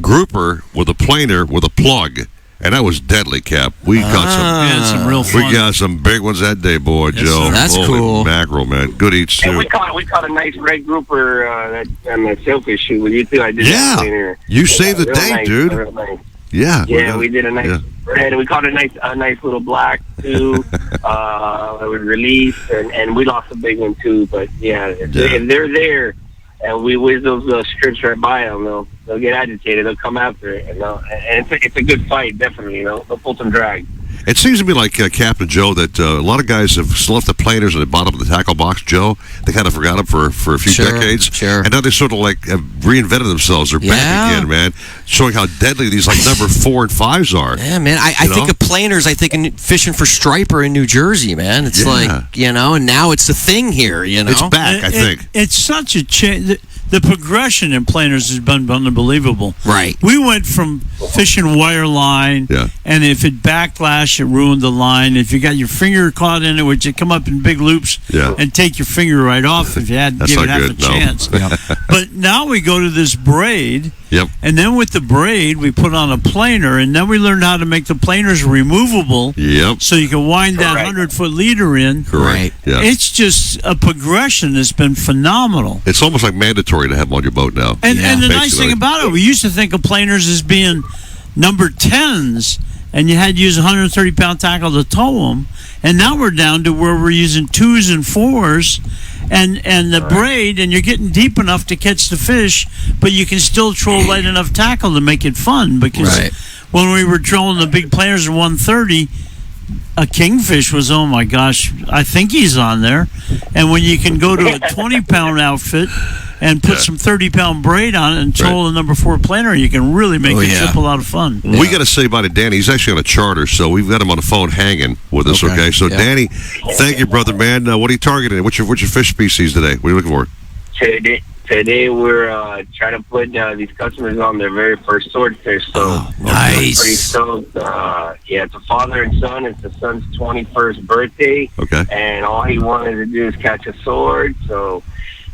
grouper with a planer with a plug. And that was deadly, Cap. We caught some real fun. We got some big ones that day, boy, Joe. sir. That's Holy cool. mackerel, man. Good eats, And too. we caught a nice red grouper on the sailfish shoot with you too. I did. Yeah. that cleaner. You saved the Real day, nice, dude. real nice. Yeah. Yeah, we did a nice Yeah. red. We caught a nice little black too. That we released, and we lost a big one too. But yeah, if they're there, and we whiz those strips right by them, they'll get agitated. They'll come after it, and it's a good fight, definitely. They'll pull some drag. It seems to me like, Captain Joe, that a lot of guys have still left the planers at the bottom of the tackle box, Joe. They kind of forgot them for a few decades. Sure. And now they sort of like have reinvented themselves. They're back again, man, showing how deadly these like number 4 and 5s are. Yeah, man. I think of planers. I think of fishing for striper in New Jersey, man. It's like, and now it's a thing here, It's back, I think. It's such a change. The progression in planers has been unbelievable. Right. We went from fishing wire line, and if it backlashed, it ruined the line. If you got your finger caught in it, which would come up in big loops and take your finger right off if you had to give it half a chance. But now we go to this braid, and then with the braid, we put on a planer, and then we learned how to make the planers removable so you can wind that 100-foot leader in. Correct. Yeah. It's just a progression that's been phenomenal. It's almost like mandatory to have them on your boat now. And the nice thing about it, we used to think of planers as being number 10s, and you had to use a 130-pound tackle to tow them. And now we're down to where we're using 2s and 4s, and the braid, and you're getting deep enough to catch the fish, but you can still troll light enough tackle to make it fun. Because when we were trolling the big planers at 130, a kingfish was, oh my gosh, I think he's on there. And when you can go to a 20-pound outfit and put some 30-pound braid on it and troll the number 4 planer, you can really make the trip a lot of fun. We got to say bye to Danny. He's actually on a charter, so we've got him on the phone hanging with us. Okay, so Danny, thank you, brother, man. What are you targeting? What's your fish species today? What are you looking for? Today we're trying to put these customers on their very first swordfish. So nice. Pretty stoked. It's a father and son. It's the son's 21st birthday. Okay. And all he wanted to do is catch a sword. So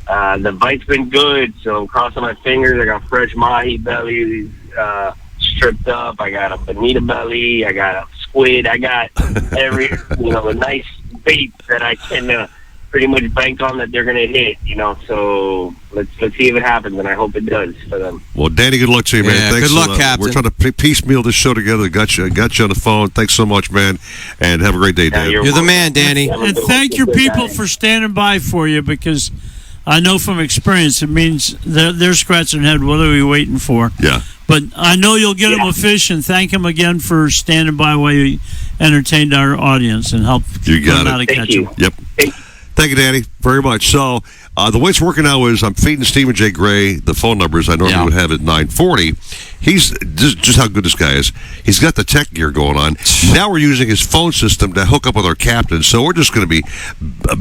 the bite's been good. So I'm crossing my fingers. I got fresh Mahi belly stripped up. I got a bonita belly. I got a squid. I got every a nice bait that I can pretty much bank on that they're going to hit, so let's see if it happens, and I hope it does for them. Well, Danny, good luck to you, man. Yeah, Thanks good luck, Captain. We're trying to piecemeal this show together. Got you on the phone. Thanks so much, man, and have a great day, Dan. You're the man, Danny. And thank your people for standing by for you, because I know from experience it means they're scratching their head. What are we waiting for? Yeah. But I know you'll get them a fish, and thank them again for standing by while you entertained our audience and helped learn how to catch them. Yep. Thank you, Danny, very much. So the way it's working now is I'm feeding Stephen J. Gray the phone numbers I normally would have at 9:40. He's just how good this guy is. He's got the tech gear going on. Now we're using his phone system to hook up with our captain. So we're just going to be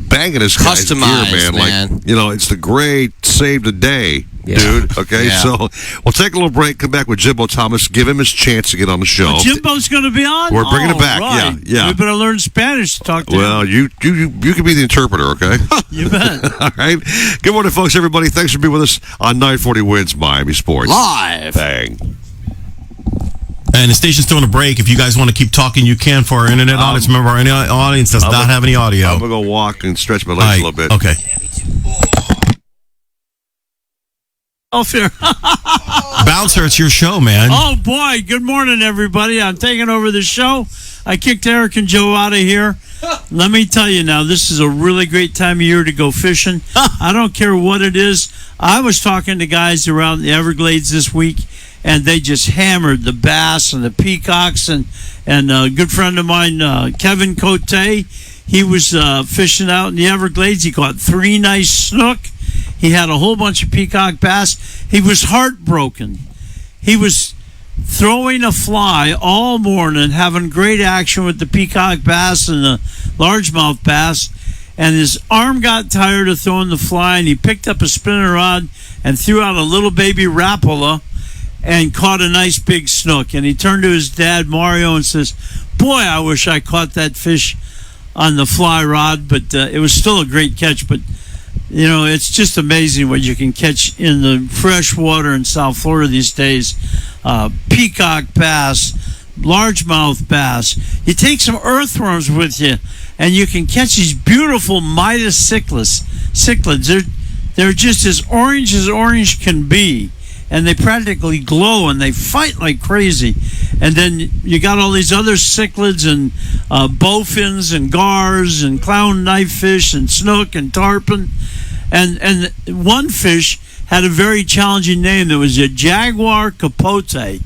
banging his guy's gear, man. Like, it's the Gray save the day. Dude, okay, so we'll take a little break, come back with Jimbo Thomas, give him his chance to get on the show. Jimbo's going to be on? We're bringing it back, right. yeah. We better learn Spanish to talk to him. Well, you can be the interpreter, okay? You bet. All right. Good morning, folks, everybody. Thanks for being with us on 940 Wins Miami Sports. Live. Bang. And the station's still on a break. If you guys want to keep talking, you can for our internet audience. Remember, our internet audience does not have any audio. I'm going to go walk and stretch my legs a little bit. Okay. Bouncer, it's your show, man. Oh, boy. Good morning, everybody. I'm taking over the show. I kicked Eric and Joe out of here. Let me tell you now, this is a really great time of year to go fishing. I don't care what it is. I was talking to guys around the Everglades this week, and they just hammered the bass and the peacocks. And a good friend of mine, Kevin Cote, he was fishing out in the Everglades. He caught 3 nice snook. He had a whole bunch of peacock bass. He was heartbroken. He was throwing a fly all morning, having great action with the peacock bass and the largemouth bass, and his arm got tired of throwing the fly, and he picked up a spinning rod and threw out a little baby rapala and caught a nice big snook. And he turned to his dad, Mario, and says, "Boy, I wish I caught that fish on the fly rod," but it was still a great catch. But it's just amazing what you can catch in the fresh water in South Florida these days. Peacock bass, largemouth bass. You take some earthworms with you, and you can catch these beautiful Midas cichlids. They're just as orange can be, and they practically glow, and they fight like crazy. And then you got all these other cichlids and bowfins and gars and clown knifefish and snook and tarpon. And one fish had a very challenging name. There was a jaguar capote.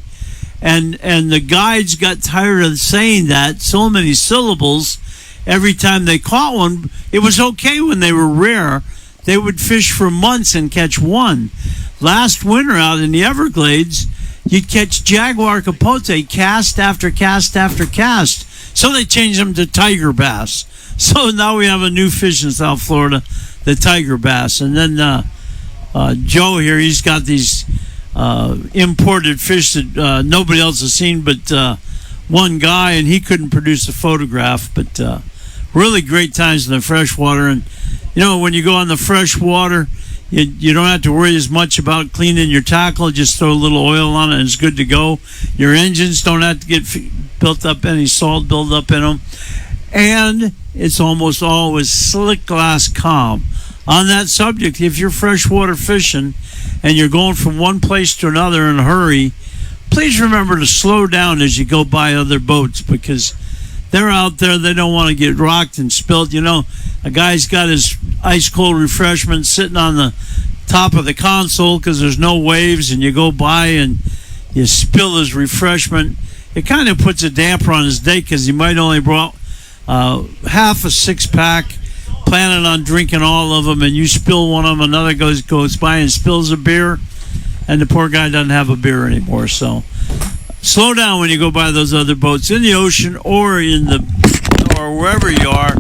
And the guides got tired of saying that, so many syllables, every time they caught one. It was okay when they were rare. They would fish for months and catch one. Last winter out in the Everglades, you'd catch jaguar capote cast after cast after cast. So they changed them to tiger bass. So now we have a new fish in South Florida, the tiger bass. And then Joe here, he's got these imported fish that nobody else has seen but one guy, and he couldn't produce a photograph. But really great times in the freshwater. And, you know, when you go on the freshwater, you don't have to worry as much about cleaning your tackle. Just throw a little oil on it and it's good to go. Your engines don't have to get built up, any salt build up in them. And it's almost always slick glass calm. On that subject, if you're freshwater fishing and you're going from one place to another in a hurry, please remember to slow down as you go by other boats, because they're out there, they don't want to get rocked and spilled. You know, a guy's got his ice cold refreshment sitting on the top of the console because there's no waves, and you go by and you spill his refreshment. It kind of puts a damper on his day because he might only brought half a six-pack, planning on drinking all of them, and you spill one of them, another goes by and spills a beer, and the poor guy doesn't have a beer anymore. So slow down when you go by those other boats in the ocean or or wherever you are,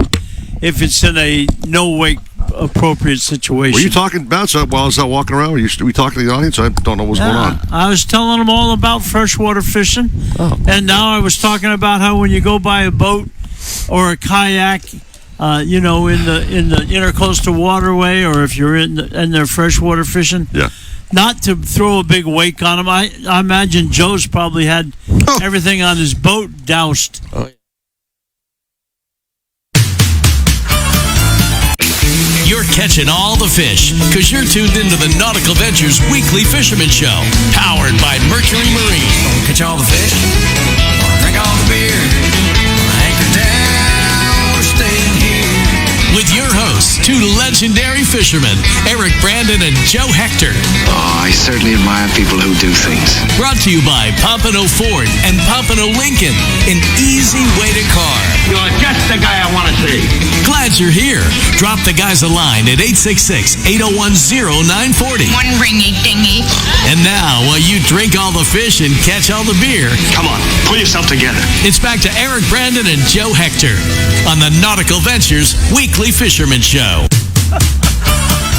if it's in a no-wake appropriate situation. Were you talking about something while I was out walking around? Were you talking to the audience? I don't know what's going on. I was telling them all about freshwater fishing, and now I was talking about how when you go by a boat or a kayak, you know, in the intercoastal waterway, or if you're in their freshwater fishing, not to throw a big wake on them. I imagine Joe's probably had everything on his boat doused. You're catching all the fish because you're tuned into the Nautical Ventures Weekly Fisherman Show, powered by Mercury Marine. Catch all the fish, drink all the beer, anchor down, we're staying here. With your hosts, two legendary fishermen, Eric Brandon and Joe Hector. Oh, I certainly admire people who do things. Brought to you by Pompano Ford and Pompano Lincoln, an easy way to car. You're just the guy I want to see. Glad you're here. Drop the guys a line at 866-801-0940. One ringy dingy. And now, while you drink all the fish and catch all the beer, Come on, pull yourself together. it's back to Eric Brandon and Joe Hector on the Nautical Ventures Weekly Fisherman Show.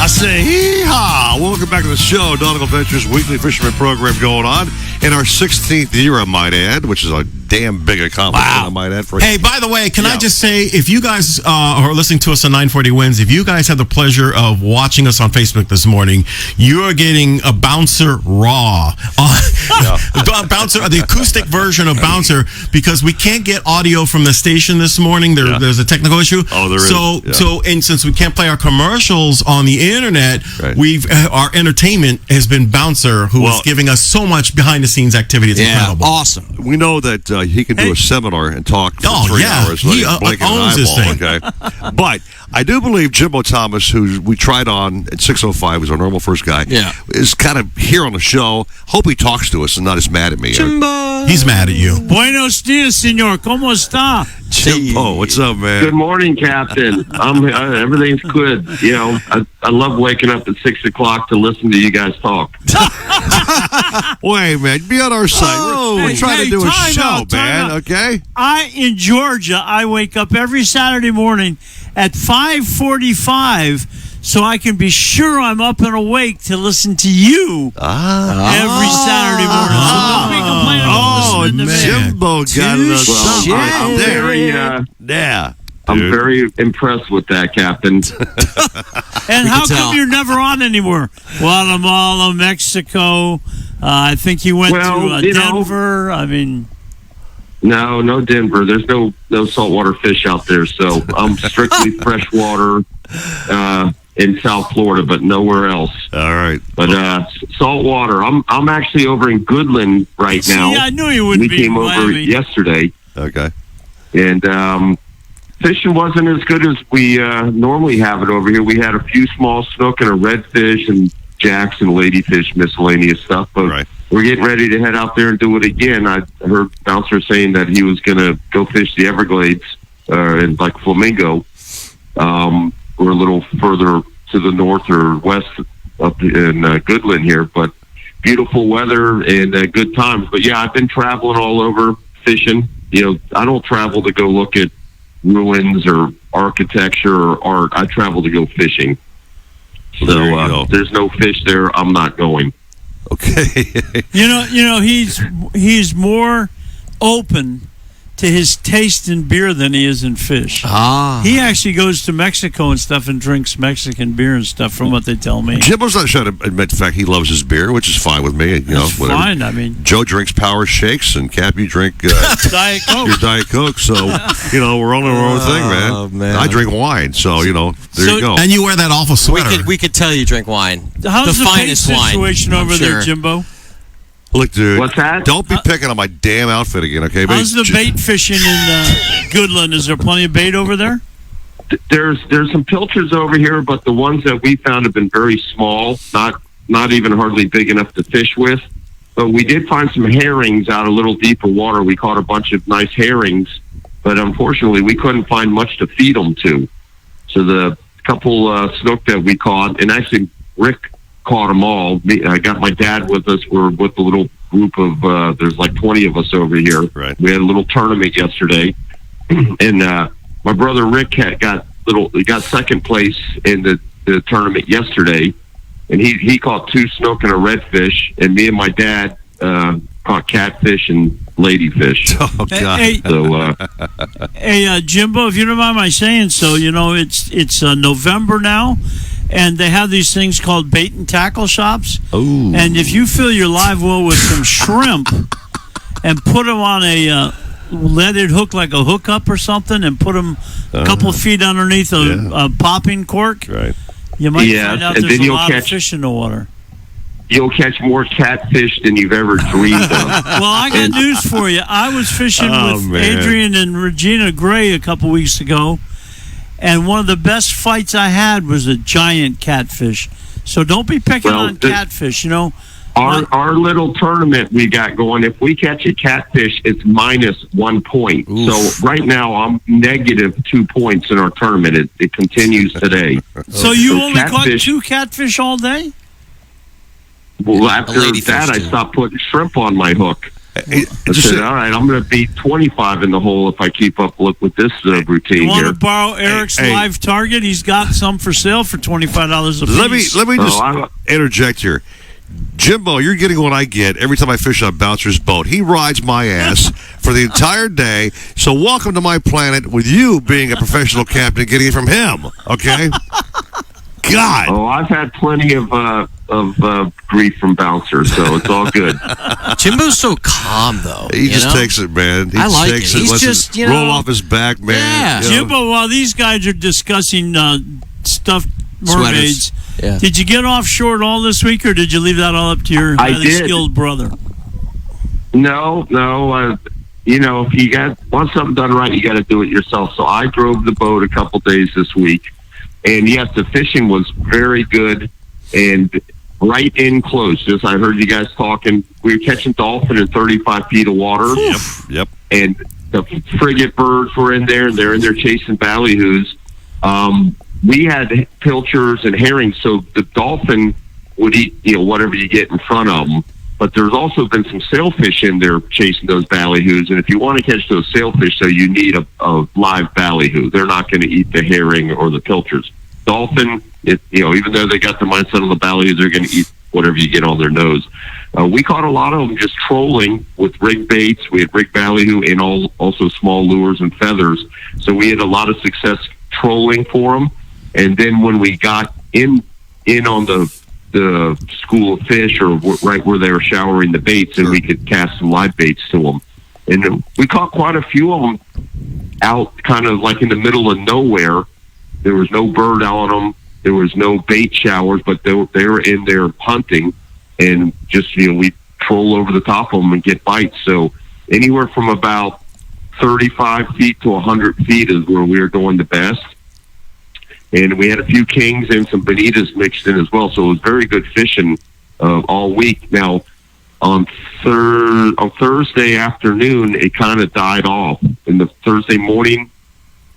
I say, hee-haw! Welcome back to the show, Nautical Ventures Weekly Fisherman Program going on in our 16th year, I might add, which is a damn big accomplishment, I might add. Hey, by the way, can I just say, if you guys are listening to us on 940 Wins, if you guys have the pleasure of watching us on Facebook this morning, you are getting a Bouncer Raw. Bouncer, the acoustic version of Bouncer, because we can't get audio from the station this morning. There's a technical issue. Oh, there is. And since we can't play our commercials on the internet, our entertainment has been Bouncer, who is giving us so much behind-the-scenes activity. It's incredible. Awesome. We know that he can do a seminar and talk for 3 hours. He owns this thing. Okay? But I do believe Jimbo Thomas, who we tried on at 6:05, was our normal first guy, is kind of here on the show. Hope he talks to us and not just mad at me. Jimbo! He's mad at you. Buenos dias, senor. ¿Cómo está? Jimbo, what's up, man? Good morning, Captain. Everything's good. You know, I love waking up at 6 o'clock to listen to you guys talk. Wait, man, be on our side. We're trying to do a show, man. Okay. In Georgia, I wake up every Saturday morning at 5:45, so I can be sure I'm up and awake to listen to you every Saturday morning. So don't be complaining about listening to me. Jimbo got us I'm very, I'm very impressed with that, Captain. And how come you're never on anymore? Guatemala, Mexico. I think you went to Denver. I mean, No Denver. There's no saltwater fish out there. So I'm strictly freshwater in South Florida, but nowhere else. All right. But saltwater. I'm actually over in Goodland right now. Yeah, I knew you would be. We came over yesterday. Okay. And fishing wasn't as good as we normally have it over here. We had a few small snook and a redfish and jacks and ladyfish, miscellaneous stuff. But we're getting ready to head out there and do it again. I heard Bouncer saying that he was going to go fish the Everglades in like Flamingo. We're a little further to the north or west up in Goodland here, but beautiful weather and good times. But yeah, I've been traveling all over fishing. You know, I don't travel to go look at ruins or architecture or art. I travel to go fishing. So there's no fish there. I'm not going. Okay. you know, he's more open to his taste in beer than he is in fish. He actually goes to Mexico and stuff and drinks Mexican beer and stuff, from what they tell me. Jimbo's not trying to admit the fact he loves his beer, which is fine with me. That's whatever. Fine. I mean, Joe drinks Power Shakes, and Cap, you drink Diet Coke. Your Diet Coke. So we're on our own thing, man. I drink wine, so there you go. And you wear that awful sweater. We could tell you drink wine. How's the finest bait wine situation over I'm there, sure. Jimbo? Look, dude. What's that? Don't be picking on my damn outfit again, okay? How's the bait fishing in Goodland? Is there plenty of bait over there? There's some pilchards over here, but the ones that we found have been very small, not even hardly big enough to fish with. But we did find some herrings out a little deeper water. We caught a bunch of nice herrings, but unfortunately we couldn't find much to feed them to. So the couple snook that we caught, and actually Rick caught them all. I got my dad with us. We're with a little group of, there's like 20 of us over here. Right. We had a little tournament yesterday. And my brother Rick got second place in the tournament yesterday. And he caught 2 snook and a redfish. And me and my dad caught catfish and ladyfish. Oh, God. So, Jimbo, if you don't mind my saying so, it's November now. And they have these things called bait and tackle shops. Ooh. And if you fill your live well with some shrimp and put them on a leaded hook, like a hookup or something, and put them a couple feet underneath a popping cork, you might find out there's a lot of fish in the water. You'll catch more catfish than you've ever dreamed of. Well, I got news for you. I was fishing with Adrian and Regina Gray a couple weeks ago. And one of the best fights I had was a giant catfish. So don't be picking on catfish, Our little tournament we got going, if we catch a catfish, it's -1 point. Oof. So right now I'm -2 points in our tournament. It continues today. So you only caught 2 catfish all day? Well, after that, I stopped putting shrimp on my hook. I said, all right, I'm going to beat 25 in the hole if I keep up with this routine you here. Want to borrow Eric's live target? He's got some for sale for $25 a piece. Let me just interject here. Jimbo, you're getting what I get every time I fish on Bouncer's boat. He rides my ass for the entire day. So welcome to my planet with you being a professional captain getting it from him, okay? God. Oh, I've had plenty of grief from Bouncer, so it's all good. Jimbo's so calm, though. He just takes it, man. He takes it. He's just roll off his back, man. Yeah. Jimbo, while these guys are discussing stuffed mermaids, did you get offshore at all this week, or did you leave that all up to your highly skilled brother? No. If you want something done right, you got to do it yourself. So I drove the boat a couple days this week. And yes, the fishing was very good and right in close. Just I heard you guys talking. We were catching dolphin in 35 feet of water. Yep. And the frigate birds were in there, and they're in there chasing ballyhoos. We had pilchards and herrings, so the dolphin would eat whatever you get in front of them. But there's also been some sailfish in there chasing those ballyhoos. And if you want to catch those sailfish, you need a live ballyhoo. They're not going to eat the herring or the pilchards. Dolphin, even though they got the mindset of the ballyhoos, they're going to eat whatever you get on their nose. We caught a lot of them just trolling with rig baits. We had rig ballyhoo and also small lures and feathers. So we had a lot of success trolling for them. And then when we got in on the school of fish, or right where they were showering the baits, and we could cast some live baits to them. And we caught quite a few of them out kind of like in the middle of nowhere. There was no bird on them. There was no bait showers, but they were in there hunting, and just, we troll over the top of them and get bites. So anywhere from about 35 feet to 100 feet is where we were doing the best. And we had a few kings and some bonitas mixed in as well. So it was very good fishing all week. Now, on Thursday afternoon, it kind of died off. In the Thursday morning,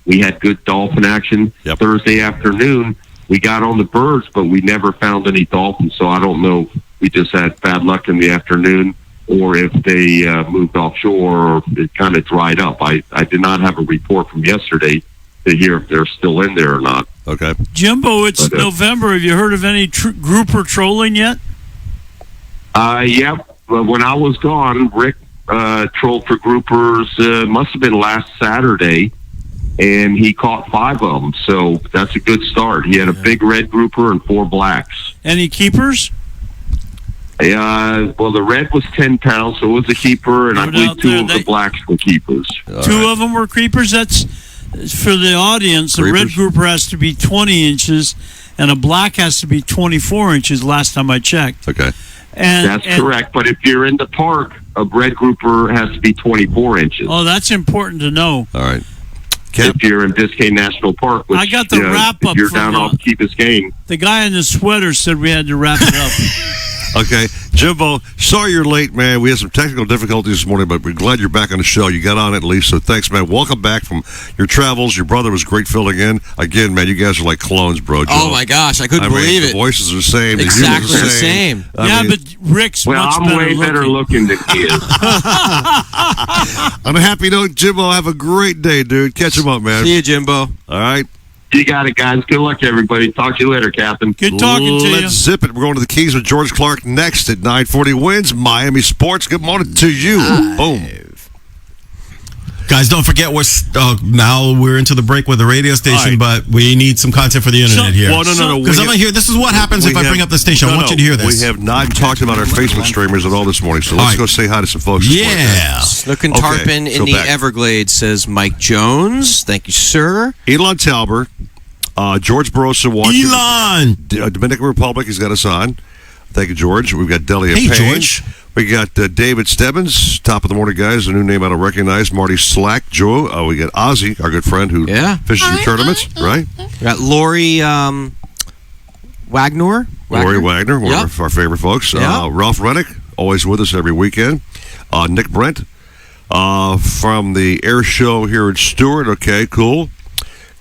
we had good dolphin action. Yep. Thursday afternoon, we got on the birds, but we never found any dolphins. So I don't know if we just had bad luck in the afternoon or if they moved offshore or it kind of dried up. I did not have a report from yesterday to hear if they're still in there or not. Okay. Jimbo, it's November. Have you heard of any grouper trolling yet? Yeah. Well, when I was gone, Rick trolled for groupers, must have been last Saturday, and he caught 5 of them. So that's a good start. He had a big red grouper and 4 blacks. Any keepers? Well, the red was 10 pounds, so it was a keeper, and I believe 2 of the blacks were keepers. Two of them were creepers? That's, for the audience, a red grouper has to be 20 inches, and a black has to be 24 inches last time I checked. Okay. That's correct, but if you're in the park, a red grouper has to be 24 inches. Oh, that's important to know. All right. If you're in Biscayne National Park, which, I got the wrap up. If you're down off Key Biscayne. The guy in the sweater said we had to wrap it up. Okay, Jimbo, sorry you're late, man. We had some technical difficulties this morning, but we're glad you're back on the show. You got on at least, so thanks, man. Welcome back from your travels. Your brother was great filling in. Again, man, you guys are like clones, bro. Joe. Oh, my gosh, I couldn't believe it. The voices are the same. Exactly the the same. But Rick's much I'm way better looking than he is. On a happy note, Jimbo, have a great day, dude. Catch him up, man. See you, Jimbo. All right. You got it, guys. Good luck, everybody. Talk to you later, Captain. Good talking to you. Let's zip it. We're going to the Keys with George Clark next at 9:40 Wins. Miami Sports. Good morning to you. Boom. Guys, don't forget now we're into the break with the radio station, but we need some content for the internet here. Well, no. Because I'm going to hear, this is what happens if I bring up the station. I want you to hear this. We have not talked about our Facebook streamers at all this morning, so let's go say hi to some folks. Yeah. Snook and Tarpon in the Everglades, says Mike Jones. Thank you, sir. Elon Talbert, George Barossa watching. Elon! Dominican Republic, he's got us on. Thank you, George. We've got Delia Payne. George. We got David Stebbins, top of the morning, guys. A new name I don't recognize. Marty Slack. Joe. We got Ozzy, our good friend who fishes your tournaments, right? We got Lori Wagner. Lori Wagner, one of our favorite folks. Ralph Reddick, always with us every weekend. Nick Brent from the air show here in Stewart. Okay, cool.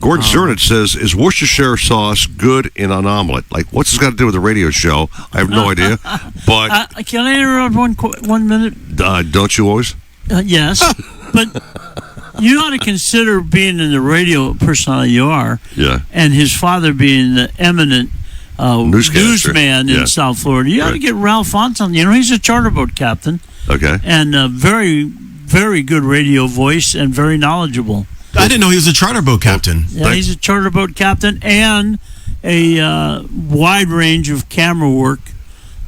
Gordon Zernich says, is Worcestershire sauce good in an omelet? Like, what's this got to do with the radio show? I have no idea. But can I interrupt 1 minute? Don't you always? Yes. But you ought to consider being in the radio personality you are. Yeah. And his father being the eminent newsman in South Florida. You ought to get Ralph Fonson. He's a charter boat captain. Okay. And very, very good radio voice and very knowledgeable. I didn't know he was a charter boat captain. Yeah, he's a charter boat captain and a wide range of camera work.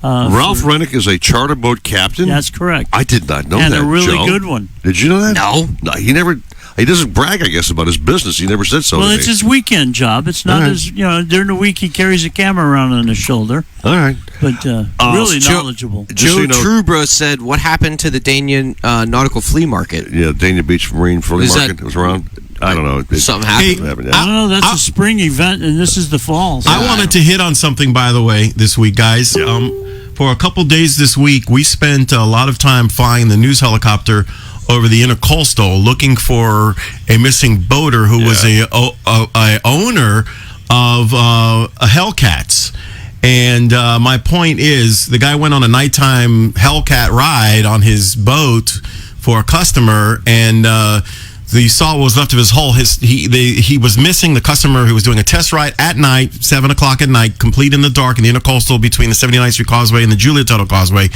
Ralph Rennick is a charter boat captain? That's correct. I did not know and that, a really Joe. good one. Did you know that? No. He never... He doesn't brag, I guess, about his business. He never said so. Well, it's his weekend job. It's not his, during the week he carries a camera around on his shoulder. All right. But really knowledgeable. Joe Trubro said, what happened to the Dania Nautical Flea Market? Yeah, Dania Beach Marine Flea Market was around. I don't know. Something happened. I don't know. That's a spring event, and this is the fall. So. I wanted to hit on something, by the way, this week, guys. For a couple days this week, we spent a lot of time flying the news helicopter over the intercoastal looking for a missing boater who was a owner of a Hellcats. And my point is, the guy went on a nighttime Hellcat ride on his boat for a customer, and the saw was left of his hull. He was missing the customer who was doing a test ride at night, 7 o'clock at night, complete in the dark in the intercoastal between the 79th Street Causeway and the Julia Tuttle Causeway.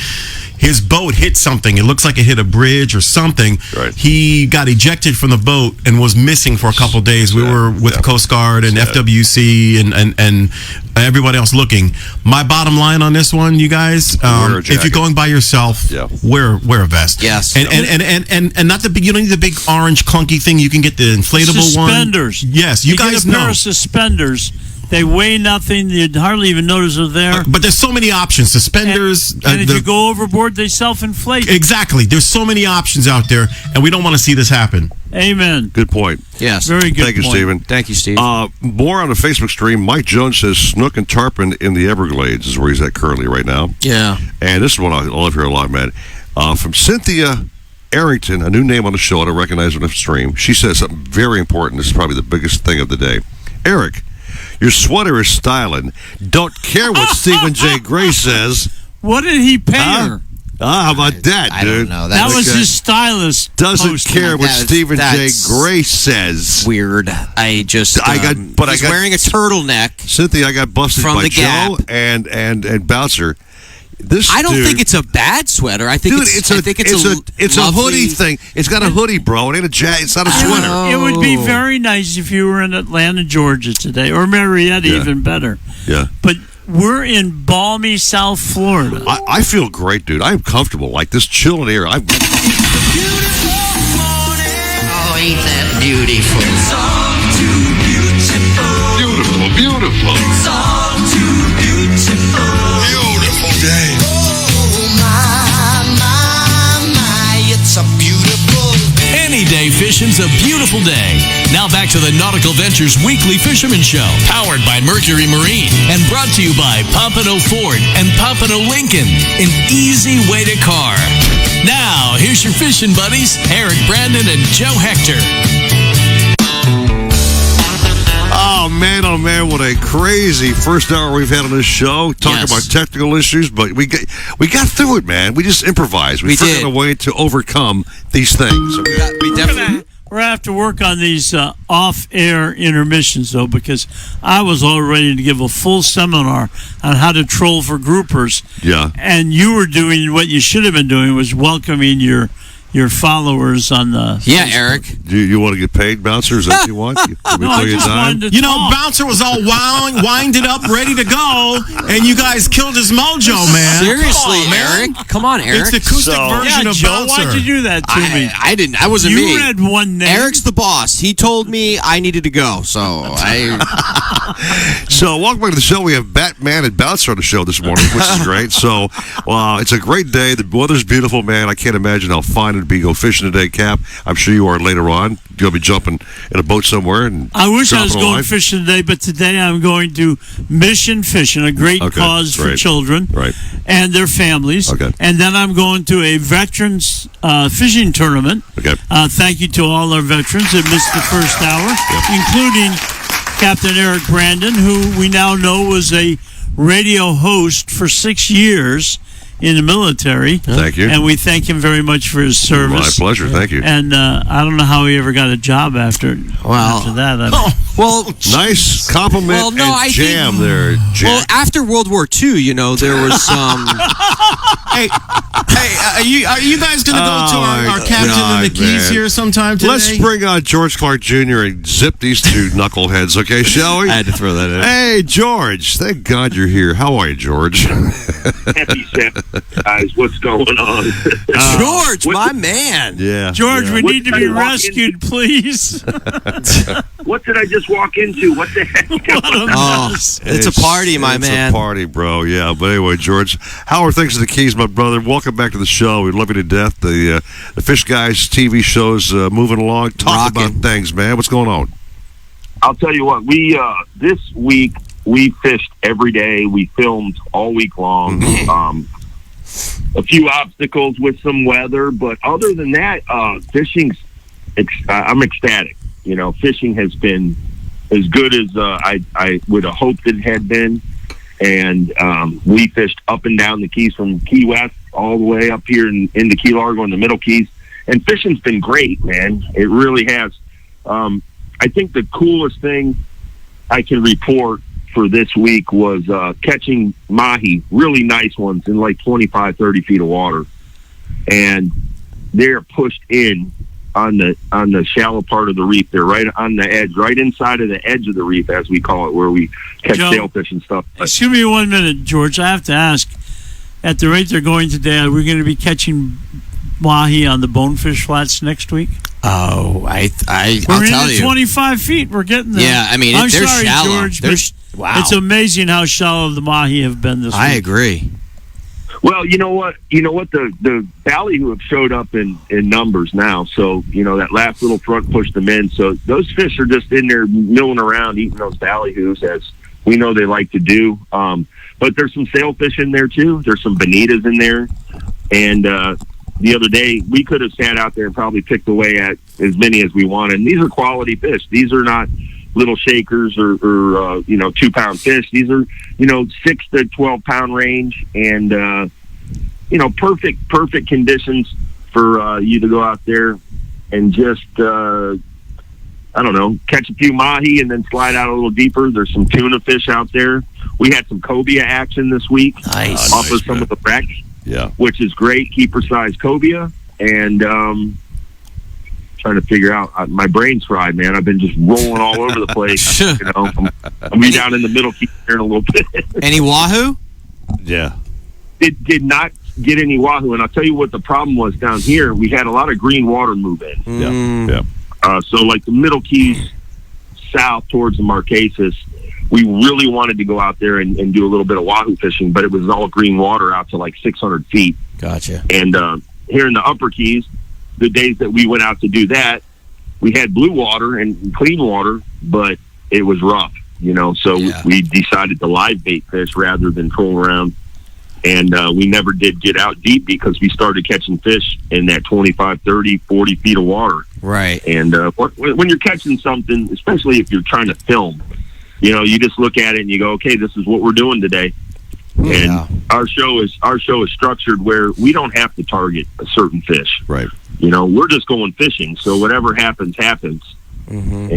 His boat hit something. It looks like it hit a bridge or something. Right. He got ejected from the boat and was missing for a couple of days. We were with the Coast Guard and FWC and everybody else looking. My bottom line on this one, you guys, if you're going by yourself, wear a vest. Yes. And not the big. You don't need the big orange clunky thing. You can get the inflatable suspenders. one. Yes, you guys get a know. pair of suspenders. They weigh nothing. You'd hardly even notice they're there. But there's so many options. Suspenders. And if you go overboard, they self-inflate. Exactly. There's so many options out there, and we don't want to see this happen. Amen. Good point. Yes. Very good Thank you, point. Stephen. Thank you, Steve. More on the Facebook stream. Mike Jones says snook and tarpon in the Everglades is where he's at currently right now. Yeah. And this is one I love here a lot, man. From Cynthia Arrington, a new name on the show I don't recognize on the stream. She says something very important. This is probably the biggest thing of the day. Eric, your sweater is styling. Don't care what Stephen J. Gray says. What did he pay her? How about that, I dude? don't know. That was his stylist. Doesn't posting. care what Stephen J. That's Gray says. Weird. He's wearing a turtleneck. Cynthia, I got busted from by the Gap. Joe and Bouncer. I don't think it's a bad sweater. I think it's a lovely hoodie thing. It's got a hoodie, bro. It ain't a it's not a sweater. It would be very nice if you were in Atlanta, Georgia today, or Marietta, even better. Yeah. But we're in balmy South Florida. I feel great, dude. I'm comfortable. Like this chilling air. Oh, ain't that beautiful? It's all too beautiful. Beautiful, beautiful. It's all too beautiful. Beautiful day. Oh, my, it's a beautiful day. Any day fishing's a beautiful day. Now back to the Nautical Ventures Weekly Fisherman Show, powered by Mercury Marine and brought to you by Pompano Ford and Pompano Lincoln, an easy way to car. Now, here's your fishing buddies, Eric Brandon and Joe Hector. Oh man, what a crazy first hour we've had on this show. Talking about technical issues, but we got through it, man. We just improvised. We figured a way to overcome these things. We definitely. We're going to have to work on these off-air intermissions, though, because I was all ready to give a full seminar on how to troll for groupers. Yeah. And you were doing what you should have been doing, was welcoming your followers on the... Yeah, Eric. Do you want to get paid, Bouncer? Is that what you want? Bouncer was all winded up, ready to go, and you guys killed his mojo, man. Seriously, Eric? Come on, Eric. It's the acoustic version of Joe, Bouncer. why'd you do that to me? I didn't. I wasn't me. You read one name. Eric's the boss. He told me I needed to go, so I... So, welcome back to the show. We have Batman and Bouncer on the show this morning, which is great. So, it's a great day. The weather's beautiful, man. I can't imagine how fine it'd be to go fishing today, Cap. I'm sure you are later on. You'll be jumping in a boat somewhere. And I wish I was going fishing today, but today I'm going to Mission Fishing, a great cause for children and their families. Okay. And then I'm going to a veterans fishing tournament. Okay. Thank you to all our veterans that missed the first hour, including Captain Eric Brandon, who we now know was a radio host for 6 years in the military. Thank you. And we thank him very much for his service. My pleasure. Thank you. And I don't know how he ever got a job after that. Nice compliment and jam there, Jack. Well, after World War II, there was some... Hey, are you guys going to go to our captain in the Keys here sometime today? Let's bring on George Clark Jr. and zip these two knuckleheads, okay, shall we? I had to throw that in. Hey, George. Thank God you're here. How are you, George? Happy Sabbath, guys. What's going on? George, my man. Yeah. George, we need to be rescued, please. What did I just walk into? What the heck? It's a party, my man. It's a party, bro. Yeah, but anyway, George, how are things in the Keys, my brother? Welcome back to the show. We love you to death. The Fish Guys TV show's moving along. Talk about things, man. What's going on? I'll tell you what. We this week we fished every day. We filmed all week long. A few obstacles with some weather, but other than that, fishing's. I'm ecstatic. Fishing has been as good as I would have hoped it had been. And we fished up and down the Keys from Key West all the way up here into Key Largo in the Middle Keys. And fishing's been great, man. It really has. I think the coolest thing I can report for this week was catching Mahi, really nice ones in like 25, 30 feet of water. And they're pushed in on the shallow part of the reef. They're right on the edge, right inside of the edge of the reef, as we call it, where we catch sailfish and stuff. Excuse me 1 minute, George. I have to ask, at the rate they're going today, are we going to be catching mahi on the bonefish flats next week? Oh, I'll tell you. 25 feet. We're getting there. Yeah, I mean, I'm they're sorry, shallow. George, Wow. It's amazing how shallow the mahi have been this week. I agree. Well, you know what? The ballyhoo have showed up in numbers now. So, that last little front pushed them in. So those fish are just in there milling around, eating those ballyhoos, as we know they like to do. But there's some sailfish in there, too. There's some bonitas in there. And the other day, we could have sat out there and probably picked away at as many as we wanted. And these are quality fish. These are not little shakers or 2-pound fish. These are 6 to 12-pound range, and perfect conditions for you to go out there and just catch a few mahi and then slide out a little deeper. There's some tuna fish out there. We had some cobia action this week. Nice. Off of some of the wrecks, which is great. Keeper size cobia, and trying to figure out. My brain's fried, man. I've been just rolling all over the place. I'm be down in the middle, keep here in a little bit. Any wahoo? Yeah. It did not get any wahoo, and I'll tell you what the problem was down here. We had a lot of green water move in. Yeah. So like the Middle Keys south towards the Marquesas, we really wanted to go out there and do a little bit of wahoo fishing, but it was all green water out to like 600 feet. Gotcha. And here in the Upper Keys, the days that we went out to do that, we had blue water and clean water, but it was rough, so we decided to live bait fish rather than troll around. And we never did get out deep because we started catching fish in that 25, 30, 40 feet of water. Right. And when you're catching something, especially if you're trying to film, you just look at it and you go, okay, this is what we're doing today. Yeah. And our show is structured where we don't have to target a certain fish. Right. We're just going fishing. So whatever happens. Mm-hmm.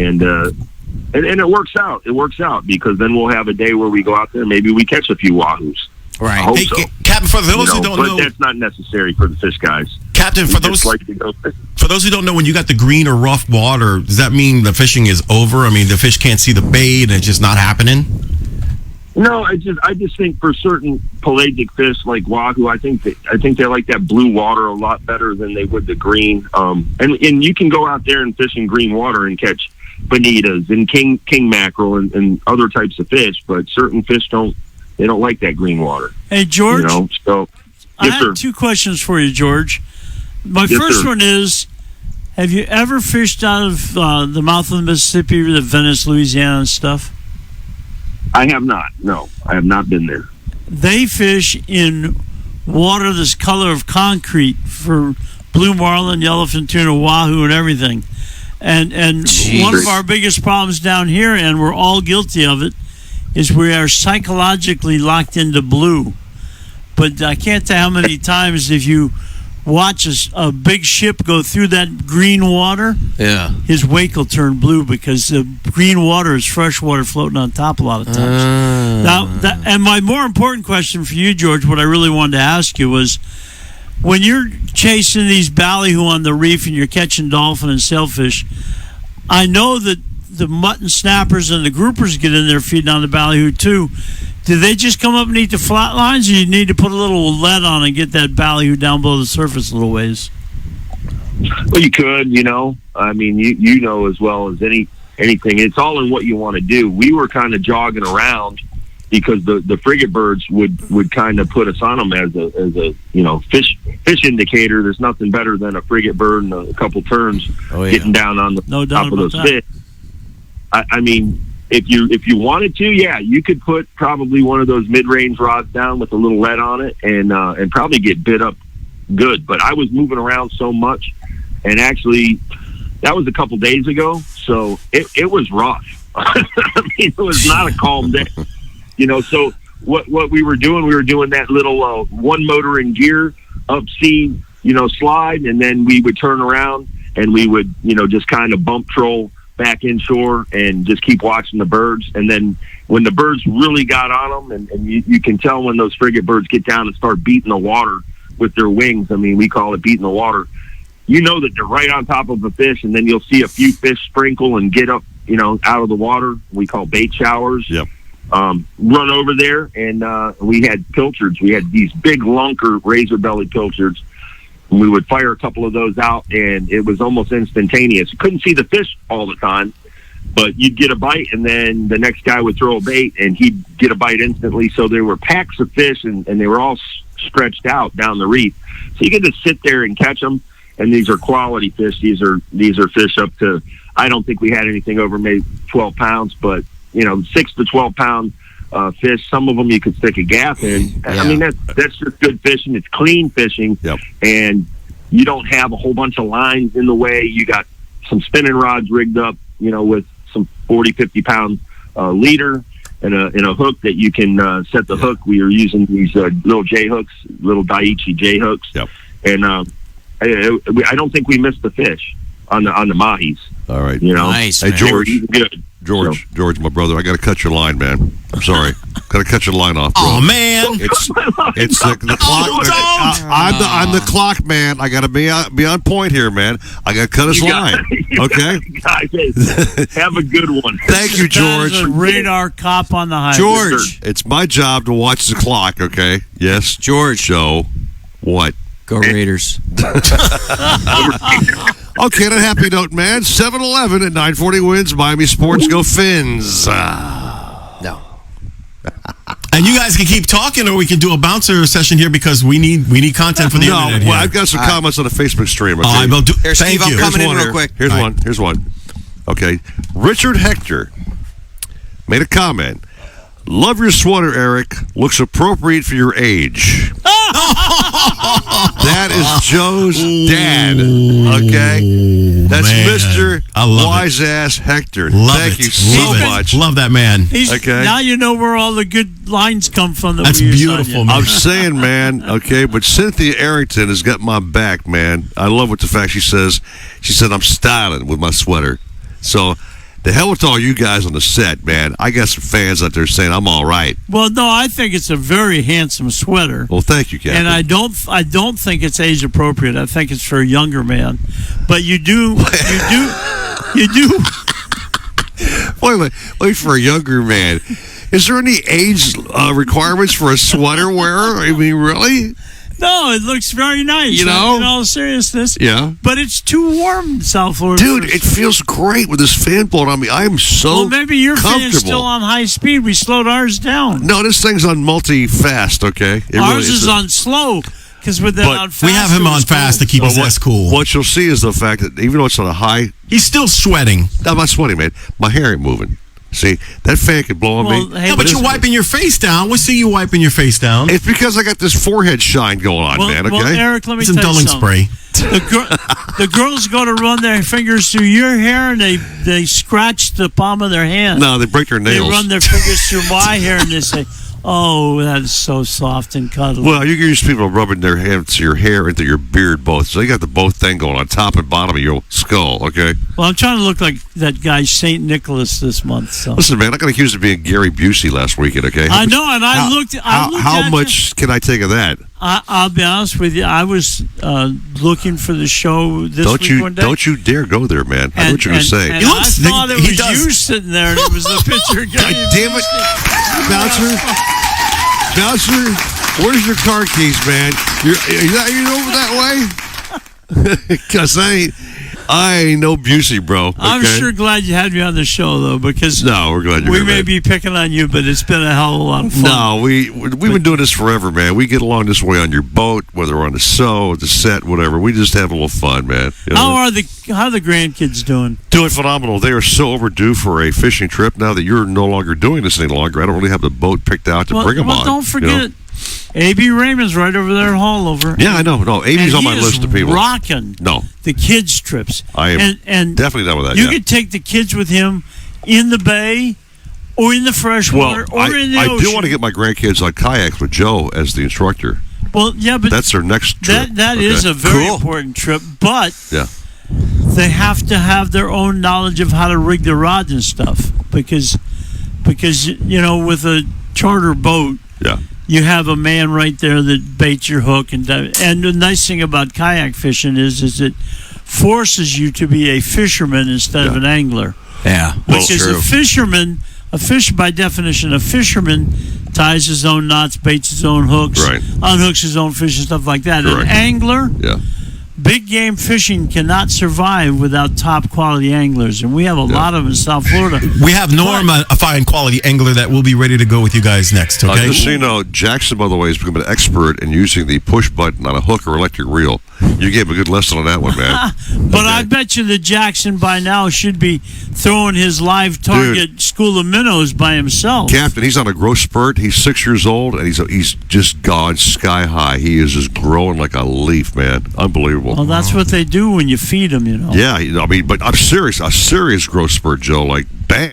And it works out. It works out because then we'll have a day where we go out there and maybe we catch a few wahoos. Right. I hope so. Captain, for those who don't know, but that's not necessary for the fish guys. Captain, for those who don't know, when you got the green or rough water, does that mean the fishing is over? I mean, the fish can't see the bait and it's just not happening? No, I just think for certain pelagic fish like wahoo, I think they like that blue water a lot better than they would the green. And you can go out there and fish in green water and catch bonitas and king mackerel and other types of fish, but certain fish don't like that green water. Hey, George. So I have two questions for you, George. My first one is, have you ever fished out of the mouth of the Mississippi, the Venice, Louisiana and stuff? I have not. No, I have not been there. They fish in water this color of concrete for blue marlin, yellowfin tuna, wahoo, and everything. And one of our biggest problems down here, and we're all guilty of it, is we are psychologically locked into blue. But I can't tell how many times if you watch a big ship go through that green water, his wake will turn blue because the green water is fresh water floating on top a lot of times. And my more important question for you, George, what I really wanted to ask you was, when you're chasing these ballyhoo on the reef and you're catching dolphin and sailfish, I know that the mutton snappers and the groupers get in there feeding on the ballyhoo too. Do they just come up and eat the flat lines, or you need to put a little lead on and get that ballyhoo down below the surface a little ways? Well, you could, I mean, you know as well as anything. It's all in what you want to do. We were kind of jogging around because the frigate birds would kind of put us on them as a fish indicator. There's nothing better than a frigate bird and a couple turns getting down on the top of those fish. I mean, if you wanted to, you could put probably one of those mid-range rods down with a little lead on it and probably get bit up good. But I was moving around so much, and actually that was a couple days ago, so it was rough. I mean, it was not a calm day. So what we were doing that little one motor and gear up sea, slide, and then we would turn around and we would, just kind of bump troll back inshore and just keep watching the birds. And then when the birds really got on them, and you can tell when those frigate birds get down and start beating the water with their wings, I mean, we call it beating the water, you know that they're right on top of a fish, and then you'll see a few fish sprinkle and get up, out of the water. We call bait showers. Yep. Run over there, and we had pilchards. We had these big lunker razor belly pilchards. We would fire a couple of those out, and it was almost instantaneous. You couldn't see the fish all the time, but you'd get a bite, and then the next guy would throw a bait, and he'd get a bite instantly. So there were packs of fish, and they were all stretched out down the reef. So you get to sit there and catch them, and these are quality fish. These are fish up to, I don't think we had anything over maybe 12 pounds, but 6 to 12 pound fish. Some of them you could stick a gaff in. Yeah. I mean, that's just good fishing. It's clean fishing. Yep. And you don't have a whole bunch of lines in the way. You got some spinning rods rigged up, with some 40, 50 pound leader and a hook that you can set the hook. We are using these little J hooks, little Daiichi J hooks. Yep. And I don't think we missed the fish on the Mahis. All right. Nice. Hey, man. George. They were good. George, my brother, I got to cut your line, man. I'm sorry. Got to cut your line off, bro. Oh man, It's the clock. I'm the clock, man. I got to be on point here, man. I got to cut his line. Okay. Guys, have a good one. Thank you, George. That is a radar cop on the highway. George. It's my job to watch the clock. Okay. Yes, George. Joe. What? Go Raiders. Okay, on a happy note, man. 7-Eleven at 940 wins. Miami Sports go Fins. No. and you guys can keep talking, or we can do a bouncer session here because we need content for the internet here. Well, I've got some comments on the Facebook stream. Okay? I will do. Here, Thank Steve, you. I'm coming in one real here. quick. Here's All one. right. Here's one. Okay. Richard Hector made a comment. Love your sweater, Eric. Looks appropriate for your age. That is Joe's dad. Okay? That's Man. Mr. I love Wise Ass Hector. Love Thank it. you so Love it. much. Love that man. Okay. Now you know where all the good lines come from. That's we use beautiful, on you. man. I'm saying, man, okay, but Cynthia Arrington has got my back, man. I love what the fact she said I'm styling with my sweater. So, the hell with all you guys on the set, man. I got some fans out there saying I'm all right. Well, no, I think it's a very handsome sweater. Well, thank you, Captain. And I don't think it's age appropriate. I think it's for a younger man. But you do. Wait for a younger man. Is there any age requirements for a sweater wearer? I mean, really? No, it looks very nice. You know? In all seriousness. Yeah. But it's too warm in South Florida. Dude, it feels great with this fan blowing on me. I am so Well, maybe your fan's comfortable. still on high speed. We slowed ours down. No, this thing's on multi-fast, okay? It Ours really is on slow. Because with that But on fast, We have him it on was fast to cold. keep But his ass cool. What you'll see is the fact that even though it's on a high, He's still sweating. I'm not sweating, man. My hair ain't moving. See, that fan can blow on Well, me. hey, Yeah, but you're wiping your face down. We see you wiping your face down. It's because I got this forehead shine going on, man, okay? Well, Eric, let me Some tell you dulling something. spray. The girls go to run their fingers through your hair, and they scratch the palm of their hand. No, they break their They nails. run their fingers through my hair, and they say, "Oh, that is so soft and cuddly." Well, you're used to people rubbing their hands, your hair into your beard both. So you got the both thing going on top and bottom of your skull, okay? Well, I'm trying to look like that guy St. Nicholas this month. So. Listen, man, I got accused of being Gary Busey last weekend, okay? I know, and I looked. How much can I take of that? I'll be honest with you. I was looking for the show this week one day. Don't you dare go there, man. I know what you're going to say. And I thought it was you sitting there, and it was the picture guy. God damn it. Bouncer, where's your car keys, man? You over that way? Because I ain't no Busey, bro. Okay? I'm sure glad you had me on the show, though, because no, we're glad you're we here, may man. be picking on you, but it's been a hell of a lot of fun. No, we've been doing this forever, man. We get along this way on your boat, whether we're on the show, the set, whatever. We just have a little fun, man. You know? How are the grandkids doing? Doing phenomenal. They are so overdue for a fishing trip now that you're no longer doing this any longer. I don't really have the boat picked out to bring them on. Don't forget, A.B. Raymond's right over there in Haulover. Yeah, I know. No, AB's on my list of people. Rocking. No, the kids trips. I am and definitely done with that. You yeah. could take the kids with him in the bay, or in the freshwater, or in the ocean. I do want to get my grandkids on kayaks with Joe as the instructor. Well, yeah, but that's their next trip. That is a very important trip, but yeah, they have to have their own knowledge of how to rig the rods and stuff because with a charter boat, yeah, you have a man right there that baits your hook. And the nice thing about kayak fishing is it forces you to be a fisherman instead of an angler. Yeah, which is a fisherman. By definition, a fisherman ties his own knots, baits his own hooks, unhooks his own fish and stuff like that. Correct. An angler, big game fishing cannot survive without top quality anglers, and we have a lot of them in South Florida. We have Norm, a fine quality angler that will be ready to go with you guys next. Okay, just so you know, Jackson, by the way, has become an expert in using the push button on a hook or electric reel. You gave a good lesson on that one, man. But I bet you that Jackson by now should be throwing his live target school of minnows by himself. Captain, he's on a growth spurt. He's 6 years old, and he's just gone sky high. He is just growing like a leaf, man. Unbelievable. Well, that's what they do when you feed them, you know. Yeah, I mean, but I'm serious. A serious growth spurt, Joe. Like, bam.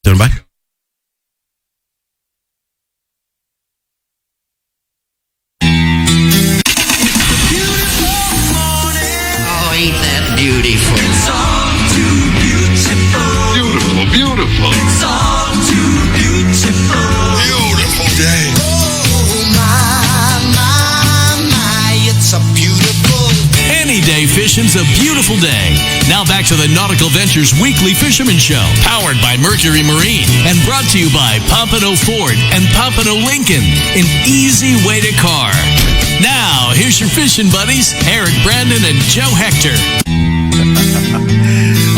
Stand by. Ain't that beautiful? It's all too beautiful. Beautiful, beautiful. It's all too beautiful. Beautiful day. Oh, my, it's a beautiful day. Any day fishing's a beautiful day. Now back to the Nautical Ventures Weekly Fisherman Show, powered by Mercury Marine and brought to you by Pompano Ford and Pompano Lincoln, an easy way to car. Now, here's your fishing buddies, Eric Brandon and Joe Hector.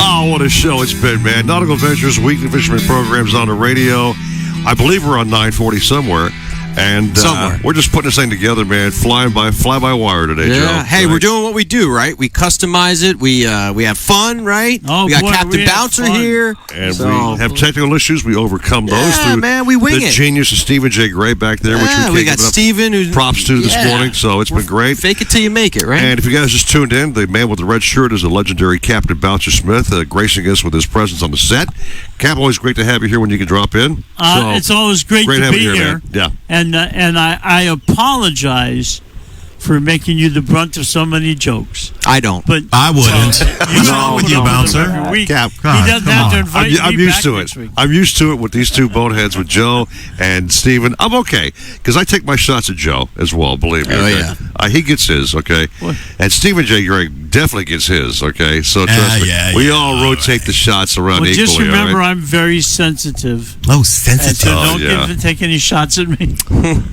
Oh, what a show it's been, man. Nautical Ventures Weekly Fisherman Programs on the radio. I believe we're on 940 somewhere. And we're just putting this thing together, man. Fly by wire today, Joe. Hey, we're doing what we do, right? We customize it. We have fun, right? Oh, we got Captain Bouncer here. And we have technical issues. We overcome those through man, we wing the it. genius of Stephen J. Gray back there, which we got Stephen, who's props to this morning. So it's been great. Fake it till you make it, right? And if you guys just tuned in, the man with the red shirt is the legendary Captain Bouncer Smith, gracing us with his presence on the set. Cap, always great to have you here when you can drop in. It's always great to be here. Yeah. And I apologize for making you the brunt of so many jokes. I don't. But I wouldn't. What's wrong with you, Bouncer? Cap, he doesn't have to invite me I'm used back to next it. week. I'm used to it with these two boneheads, with Joe and Steven. I'm okay, because I take my shots at Joe as well, believe me. Oh, okay? yeah. He gets his, okay? What? And Stephen J. Gray definitely gets his, okay? So trust me. We all rotate the shots around equally. Just remember, all right? I'm very sensitive. Oh, sensitive. So don't take any shots at me.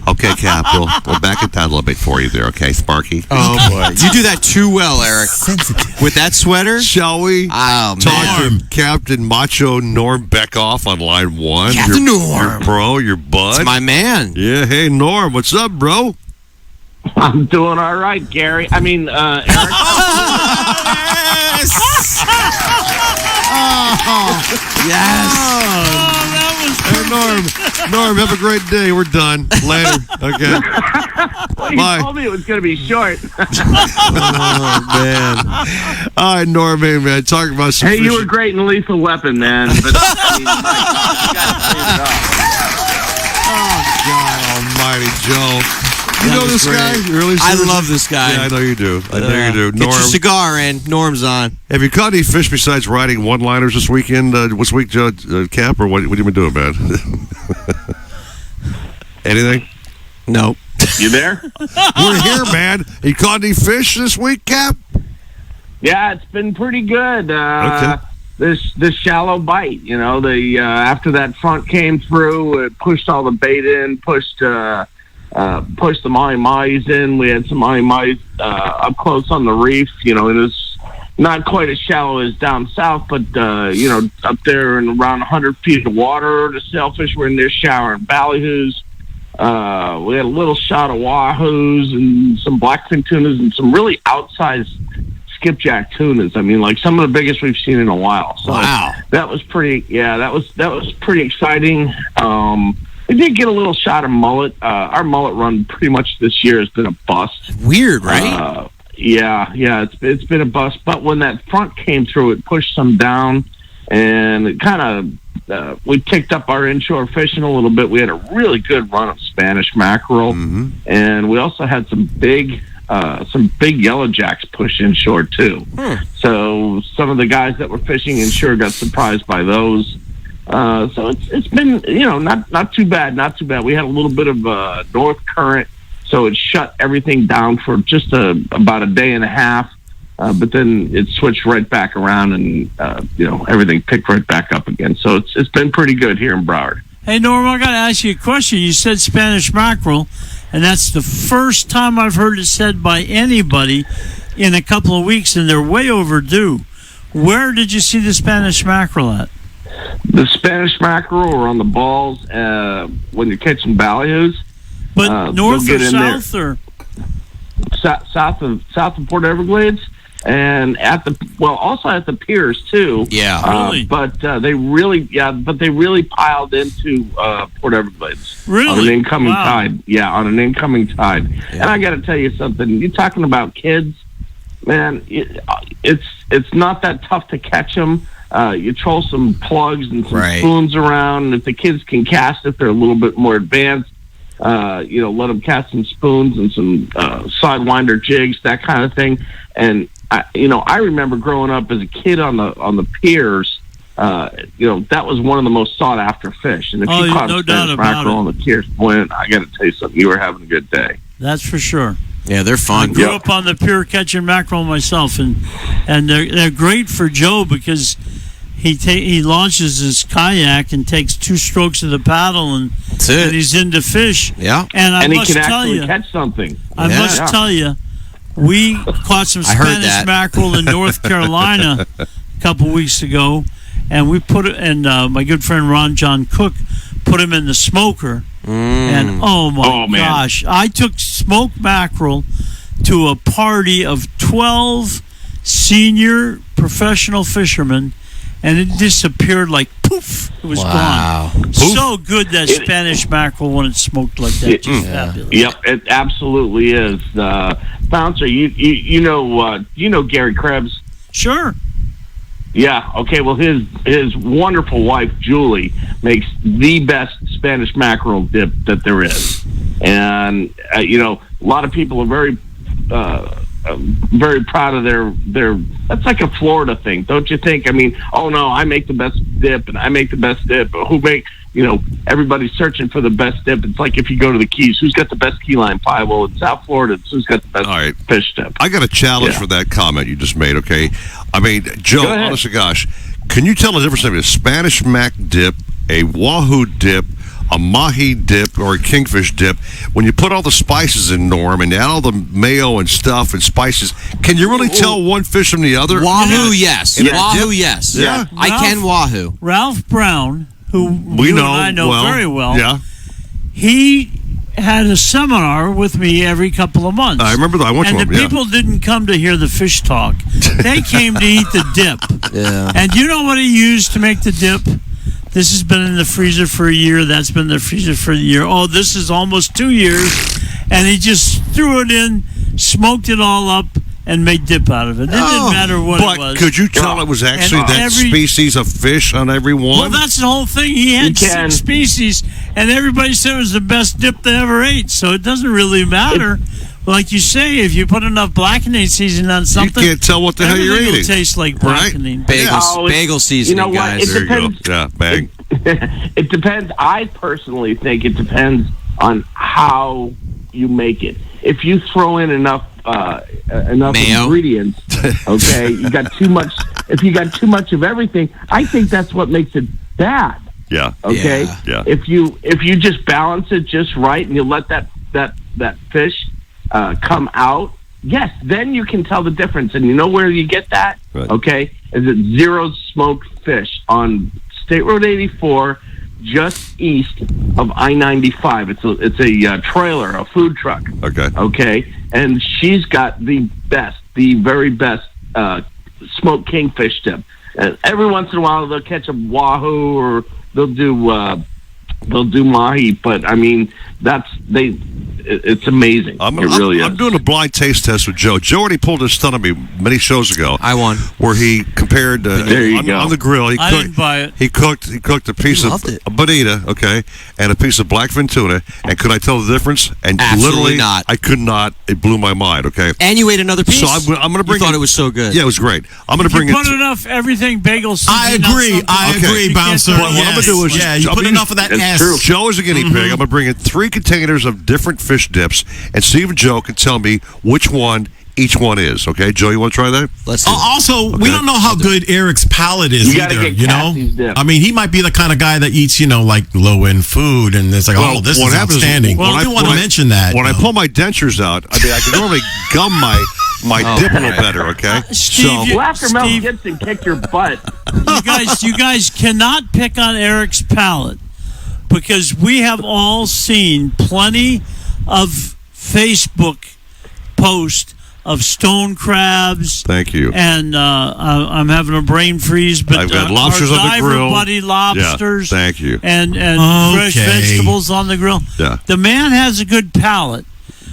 Okay, Cap, we'll back it down a little bit for you there, okay, Sparky? Oh, boy. You do that too well, Eric. Sensitive. With that sweater? Shall we? Oh, talk man. to Captain Macho Norm Beckoff on line one. Captain Norm. Your bro, your bud. It's my man. Yeah, hey, Norm, what's up, bro? I'm doing all right, Gary. I mean, Eric. Yes. Hey, Norm, have a great day. We're done. Later. Okay. Well, you Bye. told me it was going to be short. Oh, man. All right, Norm, hey, man, talk about some Hey, you fishing. were great in Lethal Weapon, man. But, I mean, my God, you got to clean it up. Oh, God almighty, Joe. You know this guy? Really? I love this guy. Yeah, I know you do. I know you do. Get Norm, your cigar in. Norm's on. have you caught any fish besides riding one-liners this weekend? This week, Joe, Cap, or what have you been doing, man? Anything? Nope. You there? We're here, man. You caught any fish this week, Cap? Yeah, it's been pretty good. Okay. This shallow bite, you know, after that front came through, it pushed all the bait in, pushed the Mahis in. We had some Mahis up close on the reef. You know, it was not quite as shallow as down south, but you know, up there in around 100 feet of water, the sailfish were in there showering ballyhoos. We had a little shot of wahoos and some blackfin tunas and some really outsized skipjack tunas. I mean, like some of the biggest we've seen in a while. So wow, that was pretty. Yeah, that was pretty exciting. We did get a little shot of mullet. Our mullet run pretty much this year has been a bust. Weird, right? Yeah, it's been a bust. But when that front came through, it pushed some down, and it kind of we picked up our inshore fishing a little bit. We had a really good run of Spanish mackerel, and we also had some big yellow jacks push inshore too. So some of the guys that were fishing inshore got surprised by those. So it's been, not too bad, not too bad. We had a little bit of north current, so it shut everything down for just about a day and a half. But then it switched right back around, and everything picked right back up again. So it's been pretty good here in Broward. Hey, Norm, I got to ask you a question. You said Spanish mackerel, and that's the first time I've heard it said by anybody in a couple of weeks, and they're way overdue. Where did you see the Spanish mackerel at? The Spanish mackerel are on the balls when you're catching ballyhoos. But north or south, or south of Port Everglades, and also at the piers too. Yeah, really. But they really piled into Port Everglades. Really? On an incoming Wow. tide. Yeah, on an incoming tide. Yeah. And I got to tell you something. You're talking about kids, man. It's not that tough to catch them. You throw some plugs and some spoons around. If the kids can cast, if they're a little bit more advanced, let them cast some spoons and some sidewinder jigs, that kind of thing. And I remember growing up as a kid on the piers. That was one of the most sought after fish. And if you caught a Spanish mackerel on the piers, boy, I got to tell you something. You were having a good day. That's for sure. Yeah, they're fun. I grew up on the pier catching mackerel myself, and they're great for Joe because he launches his kayak and takes 2 strokes of the paddle, and he's into fish. Yeah, and he can actually catch something. I must tell you, we caught some Spanish mackerel in North Carolina a couple weeks ago, and we put it. And my good friend Ron John Cook put him in the smoker. And oh my gosh, I took smoked mackerel to a party of 12 senior professional fishermen, and it disappeared like poof. It was gone. Poof. So good, that Spanish mackerel when it's smoked like that. Just fabulous. Yep, it absolutely is. Bouncer, you know Gary Krebs? Sure. Yeah. Okay. Well, his wonderful wife Julie makes the best Spanish mackerel dip that there is, and a lot of people are very proud of their. That's like a Florida thing, don't you think? I mean, oh no, I make the best dip, and I make the best dip. Who make? Everybody's searching for the best dip. It's like if you go to the Keys, who's got the best key line pie? Well, in South Florida, it's who's got the best fish dip. I got a challenge for that comment you just made, okay? I mean, Joe, honest to gosh, can you tell the difference between a Spanish mac dip, a wahoo dip, a mahi dip, or a kingfish dip? When you put all the spices in, Norm, and add all the mayo and stuff and spices, can you really tell one fish from the other? Wahoo, yes. Wahoo, yes. Yeah. I can wahoo. Ralph Brown, who we you and I know very well. Yeah. He had a seminar with me every couple of months. I remember that. I went to him. And the people didn't come to hear the fish talk. They came to eat the dip. Yeah. And you know what he used to make the dip? This has been in the freezer for a year. That's been in the freezer for a year. Oh, this is almost 2 years. And he just threw it in, smoked it all up, and made dip out of it. It didn't matter what it was. But could you tell it was actually that species of fish on every one? Well, that's the whole thing. He had 6 species, and everybody said it was the best dip they ever ate. So it doesn't really matter. Like you say, if you put enough blackening season on something, you can't tell what the hell you're eating. It'll taste like blackening. Bagel seasoning, you know what? guys. It depends. Yeah, bang. It depends. I personally think it depends on how you make it. If you throw in enough mayo. Ingredients, okay, you got too much. If you got too much of everything, I think that's what makes it bad. Yeah. Okay. Yeah. If you just balance it just right and you let that fish come out, yes, then you can tell the difference. And you know where you get that? Right. Okay, is it Zero Smoked Fish on State Road 84, just east of I-95. It's a trailer, a food truck. Okay, and she's got the very best smoked kingfish dip. And every once in a while they'll catch a wahoo or they'll do mahi, but I mean it's amazing. It really is. I'm doing a blind taste test with Joe. Joe already pulled this stunt on me many shows ago. I won. Where he compared there you go. on the grill. I didn't buy it. He cooked a piece of bonita, okay, and a piece of blackfin tuna. And could I tell the difference? And Absolutely literally, not. I could not. It blew my mind. Okay. And you ate another piece. So I'm going to bring. You thought it was so good. Yeah, it was great. I'm going to bring You it. put enough everything bagel I seasoning on agree. something. Bouncer. What I'm going to do is you put enough of that S. Joe is a guinea pig. I'm going to bring in 3 containers of different fish dips, and Steve and Joe can tell me which one each one is. Okay, Joe, you want to try that? Let's do it. Also, we don't know how good Eric's palate is You gotta either. get You know, Cassie's dip. I mean, he might be the kind of guy that eats, like low end food, and it's like, Well, this what is happens is outstanding. when I do I- want to when I- mention that. When I pull my dentures out, I mean, I can normally gum my dip a little better. Okay, Steve, Well, after Mel Steve- Gibson kicked your butt. you guys cannot pick on Eric's palate because we have all seen plenty of Facebook posts of stone crabs. Thank you. And I'm having a brain freeze, but I've got lobsters our on the diver grill. buddy lobsters. Yeah, thank you. And fresh Okay. vegetables on the grill. Yeah. The man has a good palate,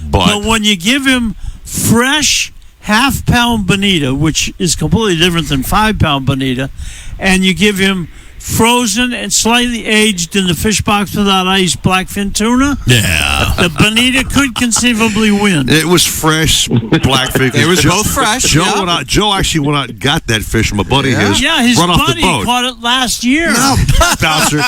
But but when you give him fresh half-pound bonita, which is completely different than 5-pound bonita, and you give him frozen and slightly aged in the fish box without ice blackfin tuna, the bonita could conceivably win. it was fresh blackfin. It was both fresh, Joe yeah. went out. Joe actually went out and got that fish from a buddy of his. Yeah, his right off the buddy boat. caught it last year. No, Bouncer.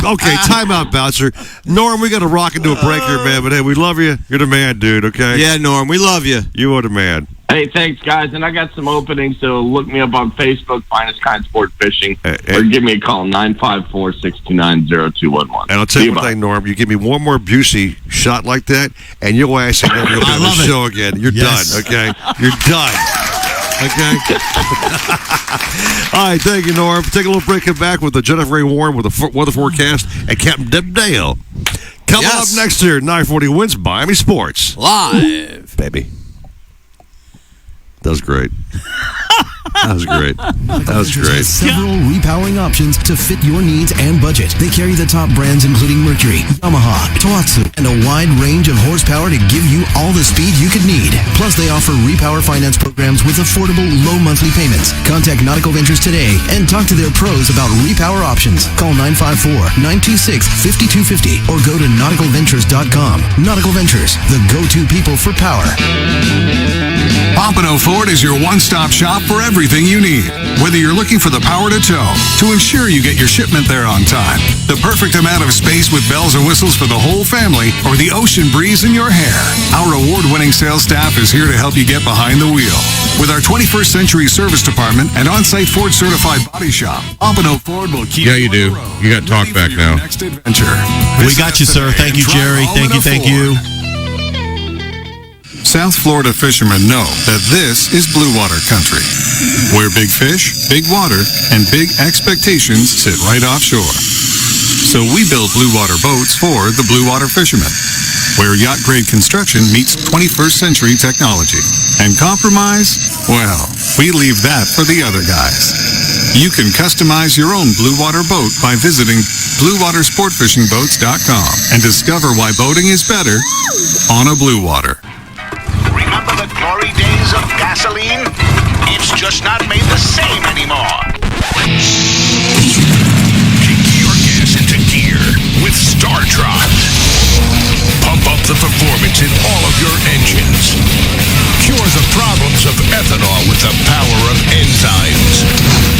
Okay, time out, Bouncer. Norm, we got to rock into a break here, man. But hey, we love you. You're the man, dude. Okay. Yeah, Norm, we love you. You are the man. Hey, thanks, guys. And I got some openings, so look me up on Facebook, Finest Kind Sport Fishing, or give me a call, 954-629-0211. And I'll tell you one thing, Norm. You give me one more Busey shot like that, and you'll ask me never be on the show again. You're done, okay? You're done. Okay? All right, thank you, Norm. Take a little break. Come back with the Jennifer Ray Warren with the weather forecast and Captain Deb Dale. Coming up next year, 940 wins Miami Sports. Live. Baby. That was great. That was great. That was great. Has several repowering options to fit your needs and budget. They carry the top brands including Mercury, Yamaha, Tohatsu, and a wide range of horsepower to give you all the speed you could need. Plus, they offer repower finance programs with affordable, low monthly payments. Contact Nautical Ventures today and talk to their pros about repower options. Call 954-926-5250 or go to nauticalventures.com. Nautical Ventures, the go-to people for power. Pompano Ford is your one-stop shop for everything you need. Whether you're looking for the power to tow, to ensure you get your shipment there on time, the perfect amount of space with bells and whistles for the whole family, or the ocean breeze in your hair, our award-winning sales staff is here to help you get behind the wheel. With our 21st century service department and on-site Ford certified body shop, Pompano Ford will keep you do. You got talk back now. next adventure. We got you, sir. Thank you, Jerry. Thank you. South Florida fishermen know that this is blue water country, where big fish, big water, and big expectations sit right offshore. So we build blue water boats for the blue water fishermen, where yacht-grade construction meets 21st century technology. And compromise? Well, we leave that for the other guys. You can customize your own blue water boat by visiting BlueWaterSportFishingBoats.com and discover why boating is better on a blue water. Remember the glory days of gasoline? It's just not made the same anymore. Kick your gas into gear with StarTron. Pump up the performance in all of your engines. Cure the problems of ethanol with the power of enzymes.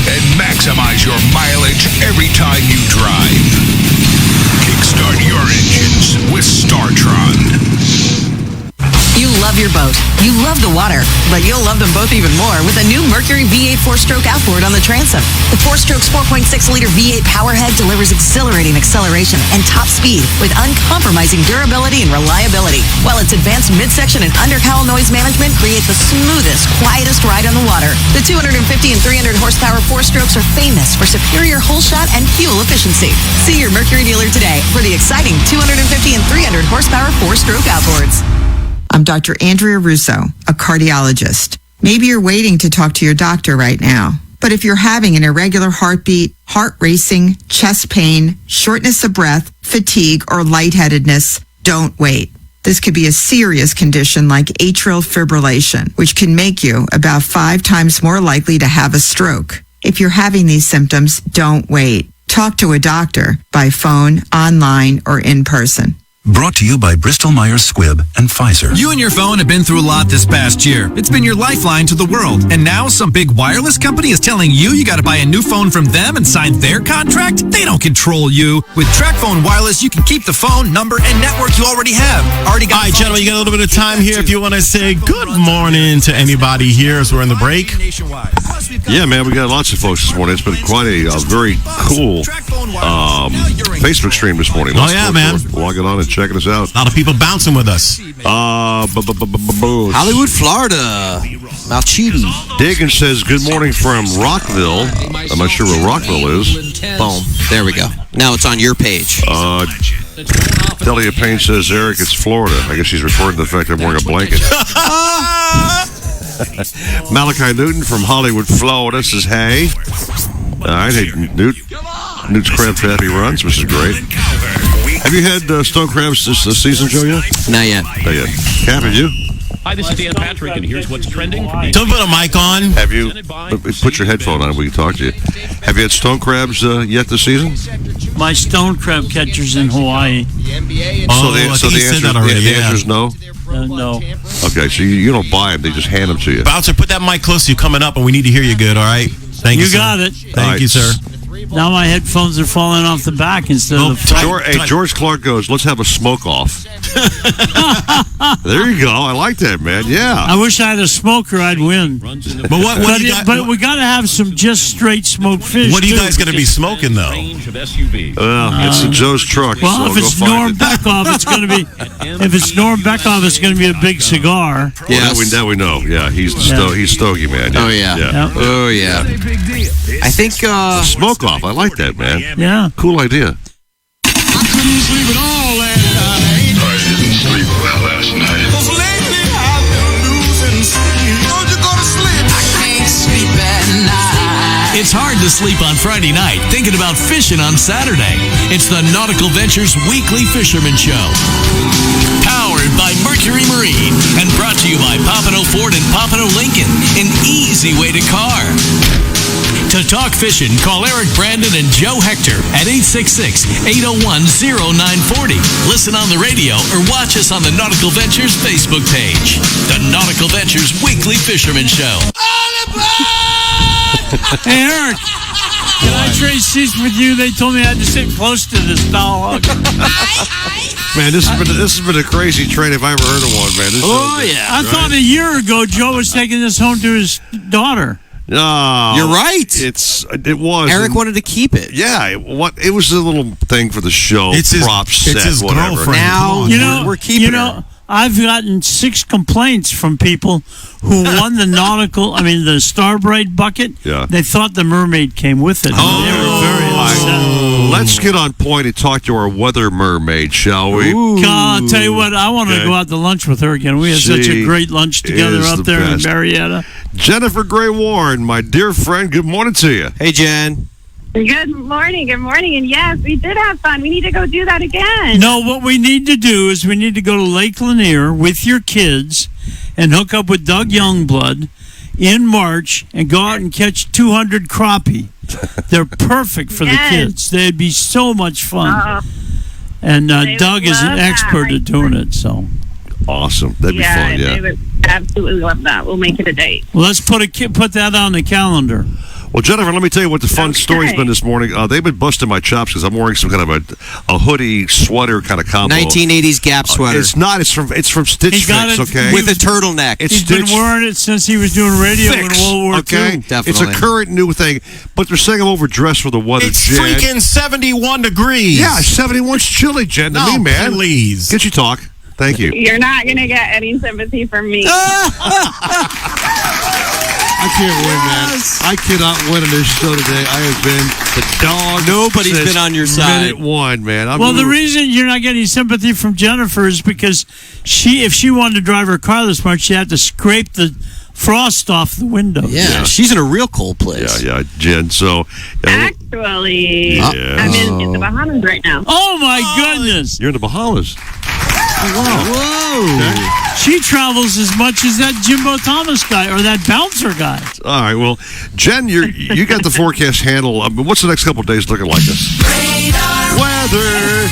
And maximize your mileage every time you drive. Kickstart your engines with StarTron. You love your boat. You love the water. But you'll love them both even more with a new Mercury V8 4-stroke outboard on the transom. The 4-stroke's 4.6-liter V8 powerhead delivers exhilarating acceleration and top speed with uncompromising durability and reliability, while its advanced midsection and undercowl noise management create the smoothest, quietest ride on the water. The 250 and 300 horsepower 4-strokes are famous for superior hull shot and fuel efficiency. See your Mercury dealer today for the exciting 250 and 300 horsepower 4-stroke outboards. I'm Dr. Andrea Russo, a cardiologist. Maybe you're waiting to talk to your doctor right now. But if you're having an irregular heartbeat, heart racing, chest pain, shortness of breath, fatigue, or lightheadedness, don't wait. This could be a serious condition like atrial fibrillation, which can make you about 5 times more likely to have a stroke. If you're having these symptoms, don't wait. Talk to a doctor by phone, online, or in person. Brought to you by Bristol-Myers Squibb and Pfizer. You and your phone have been through a lot this past year. It's been your lifeline to the world. And now some big wireless company is telling you got to buy a new phone from them and sign their contract? They don't control you. With TracFone Wireless, you can keep the phone, number, and network you already have. Already got. All right, gentlemen, you got a little bit of time here if you want to say good morning to anybody here as we're in the break. Yeah, man, we got lots of folks this morning. It's been quite a very cool Facebook stream this morning. Oh, yeah, man. Logging on and checking us out. A lot of people bouncing with us. Hollywood, Florida. Malchidi. Dagan says, good morning from Rockville. I'm not sure where Rockville is. Boom. There we go. Now it's on your page. Delia Payne says, Eric, it's Florida. I guess she's referring to the fact I'm wearing a blanket. Malachi Newton from Hollywood, Florida says, hey. All right, hey, Newt's Crab Taffy runs, which is great. Have you had stone crabs this season, Joe, yet? Not yet. Not yet. Cap, have you? Hi, this is Dan Patrick, and here's what's trending. Don't put a mic on. Have you? Put your headphone on. We can talk to you. Have you had stone crabs yet this season? My stone crab catcher's in Hawaii. The answer is no? No. Okay, so you don't buy them. They just hand them to you. Bouncer, put that mic close to you coming up, and we need to hear you good, all right? Thank you, You got it. Thank you, sir. Now my headphones are falling off the back instead of the front. George Clark goes, let's have a smoke off. There you go. I like that, man. Yeah. I wish I had a smoker, I'd win. But we got to have some just straight smoked fish. What are you guys going to be smoking, though? It's Joe's truck. Well, if it's Norm Beckoff, it's going to be. If it's Norm Beckoff, it's going to be a big cigar. Yeah, that we know. Yeah, he's stogie, man. Oh yeah. Oh yeah. I think smoke off. I like that, man. Yeah. Cool idea. I couldn't sleep at all last night. I didn't sleep well last night. 'Cause lately I've been losing sleep. Don't you go to sleep? I can't sleep at night. It's hard to sleep on Friday night thinking about fishing on Saturday. It's the Nautical Ventures Weekly Fisherman Show. Powered by Mercury Marine and brought to you by Pompano Ford and Pompano Lincoln. An easy way to car. To talk fishing, call Eric Brandon and Joe Hector at 866-801-0940. Listen on the radio or watch us on the Nautical Ventures Facebook page. The Nautical Ventures Weekly Fisherman Show. Hey, Eric, can I trade seats with you? They told me I had to sit close to this dog. Man, this has been a crazy trade if I ever heard of one, man. I thought a year ago Joe was taking this home to his daughter. No, you're right. It was. Eric wanted to keep it. Yeah, it was a little thing for the show. It's his set, It's his whatever. girlfriend. Now we're keeping her. I've gotten 6 complaints from people who won the the Starbright bucket. Yeah. They thought the mermaid came with it. They were very upset. Let's get on point and talk to our weather mermaid, shall we? God, I'll tell you what, I want to go out to lunch with her again. We had such a great lunch together up there in Marietta. Jennifer Gray Warren, my dear friend, good morning to you. Hey, Jen. Good morning. And yes, we did have fun. We need to go do that again. No, what we need to do is we need to go to Lake Lanier with your kids and hook up with Doug Youngblood in March and go out and catch 200 crappie. They're perfect for the kids. They'd be so much fun. And Doug is an expert at doing it. So awesome. That'd be fun. Yeah, they would absolutely love that. We'll make it a date. Well, let's put that on the calendar. Well, Jennifer, let me tell you what the fun story's been this morning. They've been busting my chops because I'm wearing some kind of a hoodie sweater kind of combo. 1980s Gap sweater. It's not. It's from Stitch Fix. Okay, with a turtleneck. He's been wearing it since he was doing radio in World War II. Okay, definitely. It's a current new thing, but they're saying I'm overdressed for the weather. It's Jen. freaking 71 degrees. Yeah, 71's chilly, Jen. To me, man. Please, get you talk. Thank you. You're not going to get any sympathy from me. I can't win, man. I cannot win in this show today. I have been the dog. Nobody's been on your side. Minute one, man. The reason you're not getting sympathy from Jennifer is because if she wanted to drive her car this much, she had to scrape the frost off the window. Yeah, she's in a real cold place. Yeah, Jen. So actually, I'm in the Bahamas right now. Oh my goodness! You're in the Bahamas. Whoa. She travels as much as that Jimbo Thomas guy or that bouncer guy. All right, well, Jen, you got the forecast handle. What's the next couple of days looking like this? Weather.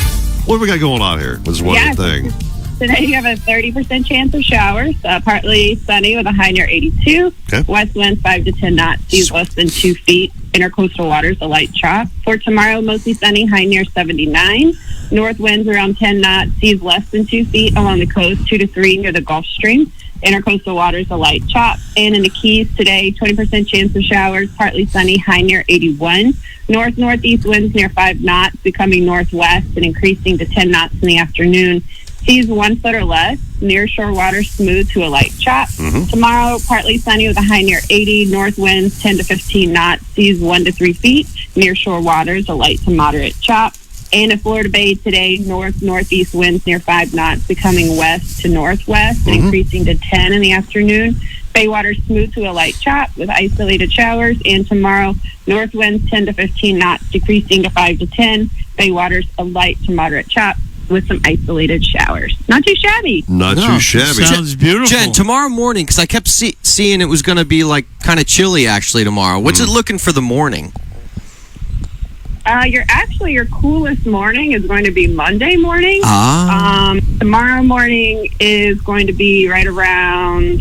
What do we got going on here with this weather thing? Today you have a 30% chance of showers, partly sunny with a high near 82. Okay. West winds 5 to 10 knots, seas less than 2 feet. Intercoastal waters a light chop. For tomorrow, mostly sunny, high near 79. North winds around 10 knots, seas less than 2 feet along the coast, 2 to 3 near the Gulf Stream. Intercoastal waters a light chop. And in the Keys today, 20% chance of showers, partly sunny, high near 81. North-northeast winds near 5 knots, becoming northwest and increasing to 10 knots in the afternoon. Seas 1 foot or less. Near shore water smooth to a light chop. Tomorrow, partly sunny with a high near 80. North winds 10 to 15 knots. Seas 1 to 3 feet. Near shore waters a light to moderate chop. And in Florida Bay today, north-northeast winds near 5 knots, becoming west to northwest and increasing to 10 in the afternoon. Bay water smooth to a light chop with isolated showers. And tomorrow, north winds 10 to 15 knots, decreasing to 5 to 10. Bay waters a light to moderate chop with some isolated showers. Not too shabby. Not too shabby. Sounds beautiful. Jen, tomorrow morning, because I kept seeing it was going to be like kind of chilly actually tomorrow. What's it looking for the morning? Your coolest morning is going to be Monday morning. Tomorrow morning is going to be right around,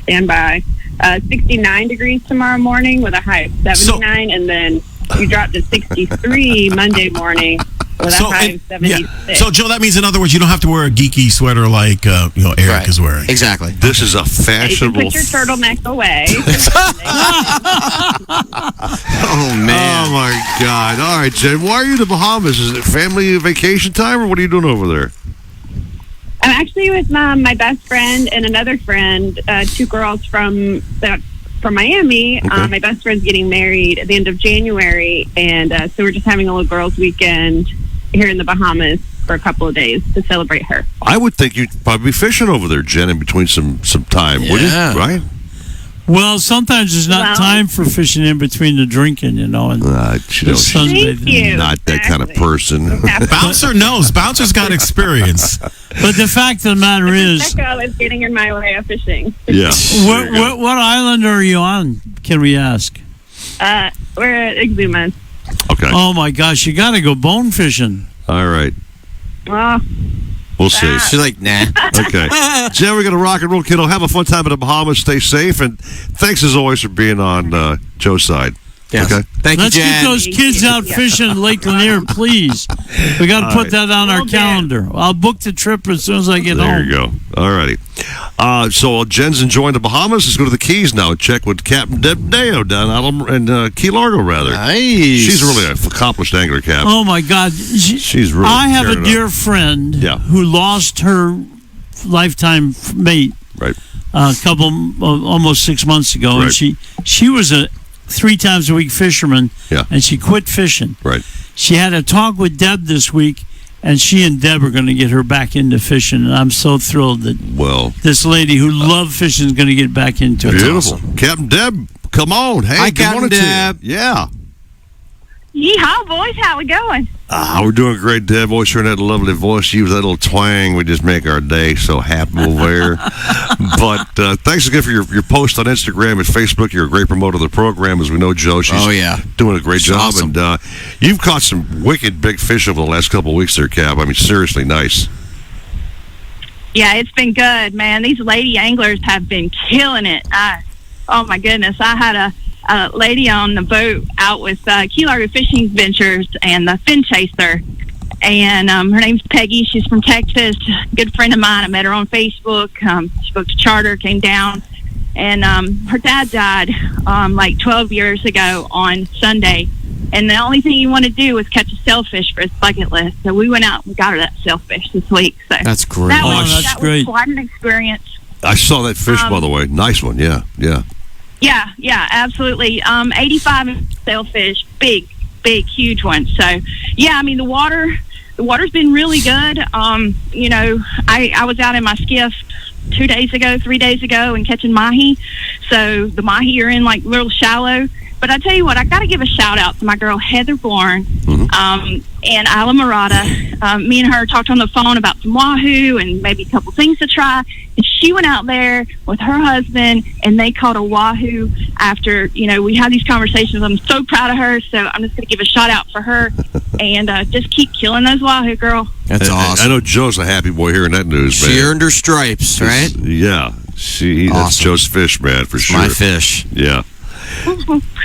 69 degrees tomorrow morning with a high of 79, and then you drop to 63 Monday morning with a high of 76. So, Joe, that means, in other words, you don't have to wear a geeky sweater like Eric is wearing. Exactly. This is a You can fashionable. put your turtleneck away. Oh, man. Oh, my God. All right, Jen, why are you in the Bahamas? Is it family vacation time, or what are you doing over there? I'm actually with my best friend and another friend, 2 girls from Miami. Okay. My best friend's getting married at the end of January, and so we're just having a little girls' weekend here in the Bahamas for a couple of days to celebrate her. I would think you'd probably be fishing over there, Jen, in between some time, would you? Right? Well, sometimes there's not time for fishing in between the drinking, And she's you. not that kind of person. Bouncer knows. Bouncer's got experience. But the fact of the matter is, Echo is getting in my way of fishing. Yeah. what island are you on? Can we ask? We're at Exuma. Okay. Oh my gosh, you got to go bone fishing. All right. Well, we'll see. She's like, nah. Okay. Jen, we're going to rock and roll, kiddo. Have a fun time in the Bahamas. Stay safe. And thanks, as always, for being on Joe's side. Yes. Okay. Thank you, Let's Jen. get those kids out fishing in Lake Lanier, please. We got to put that on our calendar. I'll book the trip as soon as I get home. There you go. All righty. So Jen's enjoying the Bahamas. Let's go to the Keys now and check with Captain Deb Deo down out in Key Largo, rather. Nice. She's really an accomplished angler, Cap. Oh my God. She's really. I have a tearing it dear up. friend who lost her lifetime mate. Right. A couple, almost 6 months ago, Right. and she was a 3 times a week fisherman, Yeah. and she quit fishing. Right. She had a talk with Deb this week, and she and Deb are going to get her back into fishing, and I'm so thrilled that this lady who loved fishing is going to get back into it. Beautiful. Captain Deb, come on. Hey, Hi, good Captain morning Deb. to you. Yeah. yeehaw, boys. How we going? We're doing great, Deb. Always hearing that lovely voice. You with that little twang. We just make our day so happy over there. But thanks again for your post on Instagram and Facebook. You're a great promoter of the program. As we know, Joe, she's doing a great job. Awesome. And you've caught some wicked big fish over the last couple of weeks there, Cap. I mean, seriously nice. Yeah, it's been good, man. These lady anglers have been killing it. Oh, my goodness. I had a lady on the boat out with Key Largo Fishing Ventures and the Fin Chaser. And her name's Peggy. She's from Texas. Good friend of mine. I met her on Facebook. She booked a charter, came down. And her dad died like 12 years ago on Sunday. And the only thing he wanted to do was catch a sailfish for his bucket list. So we went out and we got her that sailfish this week. So that's great. That was, that's that great. was quite an experience. I saw that fish, by the way. Nice one. Yeah. Yeah, absolutely. 85 sailfish, big, huge ones. So, yeah, I mean, the water's been really good. You know, I was out in my skiff 3 days ago, and catching Mahi. So the Mahi are in like little shallow, But I tell you what, I got to give a shout out to my girl Heather Bourne and Isla Morada. Me and her talked on the phone about some wahoo and maybe a couple things to try. And she went out there with her husband, and they caught a wahoo after, we had these conversations. I'm so proud of her, so I'm just going to give a shout out for her and just keep killing those wahoo, girl. That's awesome. I know Joe's a happy boy hearing that news, man. She earned her stripes, right? Yeah. That's Joe's fish, man, for sure. My fish. Yeah.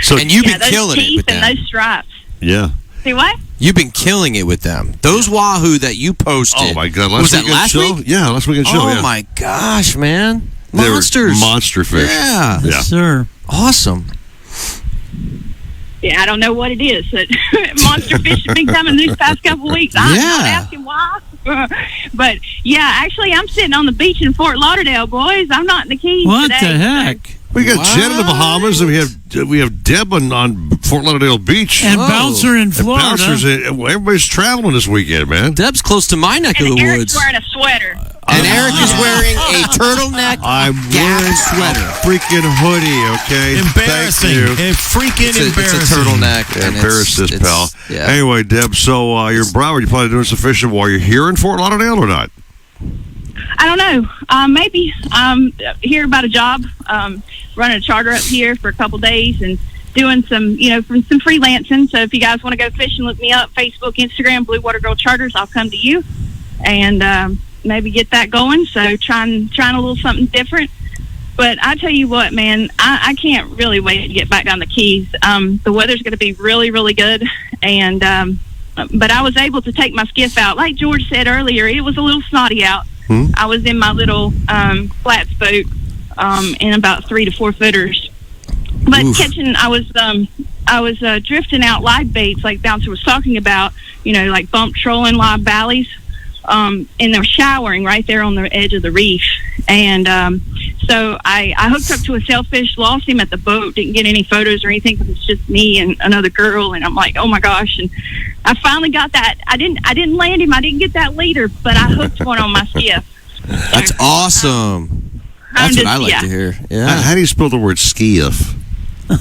So, and you've been those killing it teeth with them. And those stripes. Yeah. See what? You've been killing it with them. Those wahoo that you posted. Oh, my God. Was that last week? Yeah, last weekend show. Oh, my gosh, man. They were Monsters. monster fish. Yeah. Yes, sir. Awesome. Yeah, I don't know what it is. But monster fish have been coming these past couple of weeks. I'm not asking why. But, yeah, actually, I'm sitting on the beach in Fort Lauderdale, boys. I'm not in the Keys What today. the heck? We got Jen in the Bahamas, and we have Deb on Fort Lauderdale Beach. And Bouncer in Florida. And Bouncer's everybody's traveling this weekend, man. Deb's close to my neck of the Eric's woods. wearing a sweater. And Eric is wearing a turtleneck I'm wearing sweater. a freaking hoodie, okay? Embarrassing. Thank you. Freaking embarrassing. It's a turtleneck. Yeah, and embarrass this, pal. Yeah. Anyway, Deb, so you're in Broward. You're probably doing some fishing while you're here in Fort Lauderdale or not? I don't know. Maybe hear about a job, running a charter up here for a couple days and doing some, some freelancing. So if you guys want to go fishing, look me up, Facebook, Instagram, Blue Water Girl Charters. I'll come to you and maybe get that going. So trying a little something different. But I tell you what, man, I can't really wait to get back down the Keys. The weather's going to be really, really good. And but I was able to take my skiff out. Like George said earlier, it was a little snotty out. I was in my little flats boat in about 3 to 4 footers. But catching, I was drifting out live baits like Bouncer was talking about, like bump trolling live valleys. And they're showering right there on the edge of the reef. And so I hooked up to a sailfish, lost him at the boat, didn't get any photos or anything because it's just me and another girl. And I'm like, oh my gosh. And I finally got that. I didn't land him. I didn't get that leader, but I hooked one on my skiff. That's awesome. That's what I like to hear. Yeah. How do you spell the word skiff? I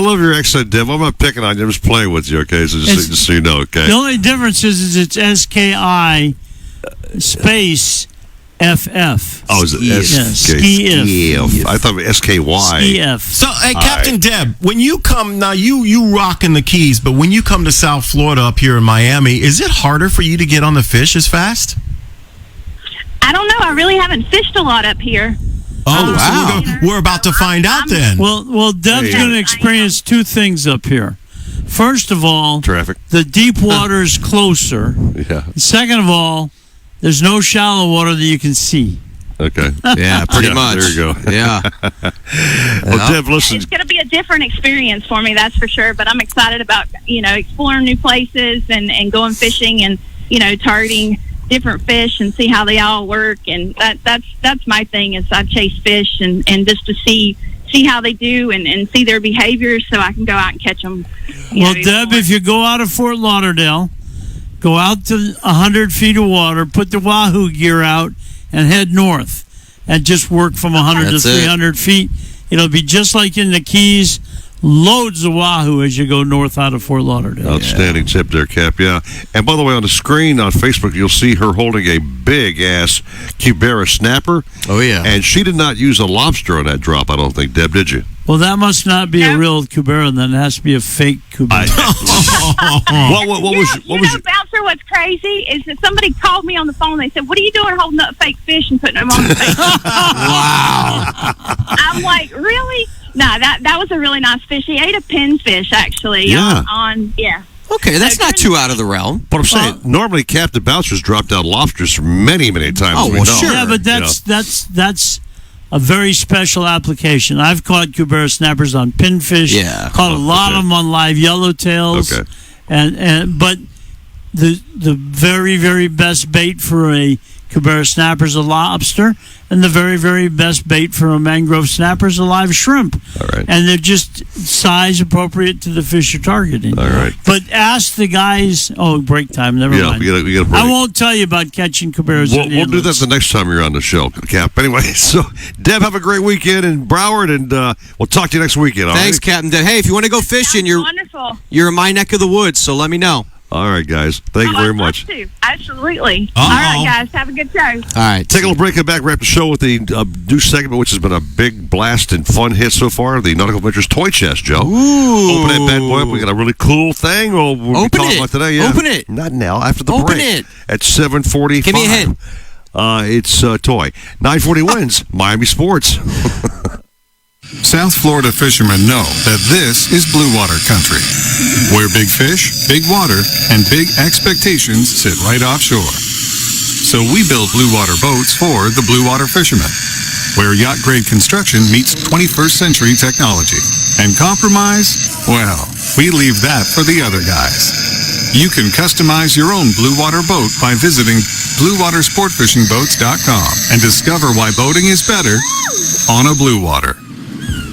love your accent, Deb. I'm not picking on you. I'm just playing with you, okay? So just so you know, okay? The only difference is it's SKI space FF. Oh, is it Ski-if. I thought it was SKY. Ski-if. So, hey, Captain Deb, when you come, now you rock in the Keys, but when you come to South Florida up here in Miami, is it harder for you to get on the fish as fast? I don't know. I really haven't fished a lot up here. Oh, wow. So we're about to find out then. Well, Deb's going to experience two things up here. First of all, traffic. The deep water is closer. Yeah. Second of all, there's no shallow water that you can see. Okay. Yeah, pretty much. There you go. Yeah. Well, Deb, listen. It's going to be a different experience for me, that's for sure. But I'm excited about, exploring new places and going fishing and, targeting different fish and see how they all work. And that's my thing is I chase fish and just to see how they do and see their behaviors so I can go out and catch them. Well, Deb, if you go out of Fort Lauderdale, go out to 100 feet of water, put the Wahoo gear out, and head north. And just work from 100 to 300 feet. It'll be just like in the Keys. Loads of Wahoo as you go north out of Fort Lauderdale. Outstanding tip there, Cap, yeah. And by the way, on the screen on Facebook, you'll see her holding a big-ass Cubera snapper. Oh, yeah. And she did not use a lobster on that drop, I don't think. Deb, did you? Well, that must not be a real Cubera, then. It has to be a fake Cubera. What was Bouncer, what's crazy is that somebody called me on the phone. They said, what are you doing holding up fake fish and putting them on the face? Wow. I'm like, really? No, that was a really nice fish. He ate a pinfish, actually. Yeah. Okay, that's not too out of the realm. But I'm saying, normally Captain Bouncers dropped down lobsters many, many times. Oh, well, sure. Yeah, but that's a very special application. I've caught Cubera snappers on pinfish. Yeah. Caught a lot of them on live yellowtails. Okay. But the very, very best bait for a Cabera snapper is a lobster, and the very, very best bait for a mangrove snapper is a live shrimp. All right. And they're just size appropriate to the fish you're targeting. All right. But ask the guys. Oh, break time. Never mind. we got to break. I won't tell you about catching Caberas. We'll do that the next time you're on the show, Cap. Anyway, so Deb, have a great weekend in Broward, and we'll talk to you next weekend. All Thanks, right? Captain Deb. Hey, if you want to go fishing, Wonderful. you're in my neck of the woods, so let me know. All right, guys. Thank you very much. Absolutely. Uh-oh. All right, guys. Have a good show. All right. Take a little break and back. Wrap the show with the new segment, which has been a big blast and fun hit so far. The Nautical Ventures Toy Chest, Joe. Ooh. Open that bad boy up. We got a really cool thing we'll be Open talking it. about today. Yeah. Open it. Not now. After the Open break. it. At 7:45. Give me a hint. It's toy. 9:40 wins. Miami Sports. South Florida fishermen know that this is blue water country, where big fish, big water, and big expectations sit right offshore. So we build blue water boats for the blue water fishermen, where yacht-grade construction meets 21st century technology. And compromise? Well, we leave that for the other guys. You can customize your own blue water boat by visiting bluewatersportfishingboats.com and discover why boating is better on a blue water.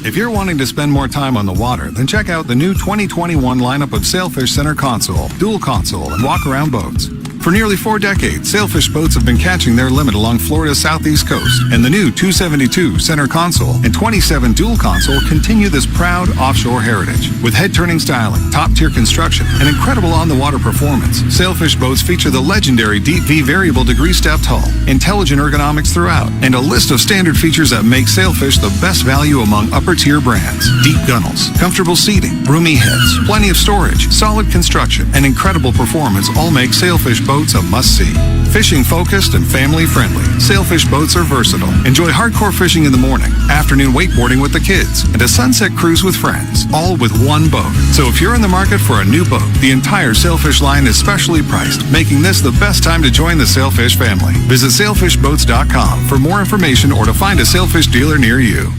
If you're wanting to spend more time on the water, then check out the new 2021 lineup of Sailfish Center Console, Dual Console, and Walk-Around boats. For nearly 4 decades, Sailfish boats have been catching their limit along Florida's southeast coast, and the new 272 Center Console and 27 Dual Console continue this proud offshore heritage. With head-turning styling, top-tier construction, and incredible on-the-water performance, Sailfish boats feature the legendary Deep V variable degree-stepped hull, intelligent ergonomics throughout, and a list of standard features that make Sailfish the best value among upper-tier brands. Deep gunnels, comfortable seating, roomy heads, plenty of storage, solid construction, and incredible performance all make Sailfish boats a must-see. Fishing focused and family friendly, Sailfish boats are versatile. Enjoy hardcore fishing in the morning, afternoon wakeboarding with the kids, and a sunset cruise with friends, all with one boat. So if you're in the market for a new boat, the entire Sailfish line is specially priced, making this the best time to join the Sailfish family. Visit sailfishboats.com for more information or to find a Sailfish dealer near you.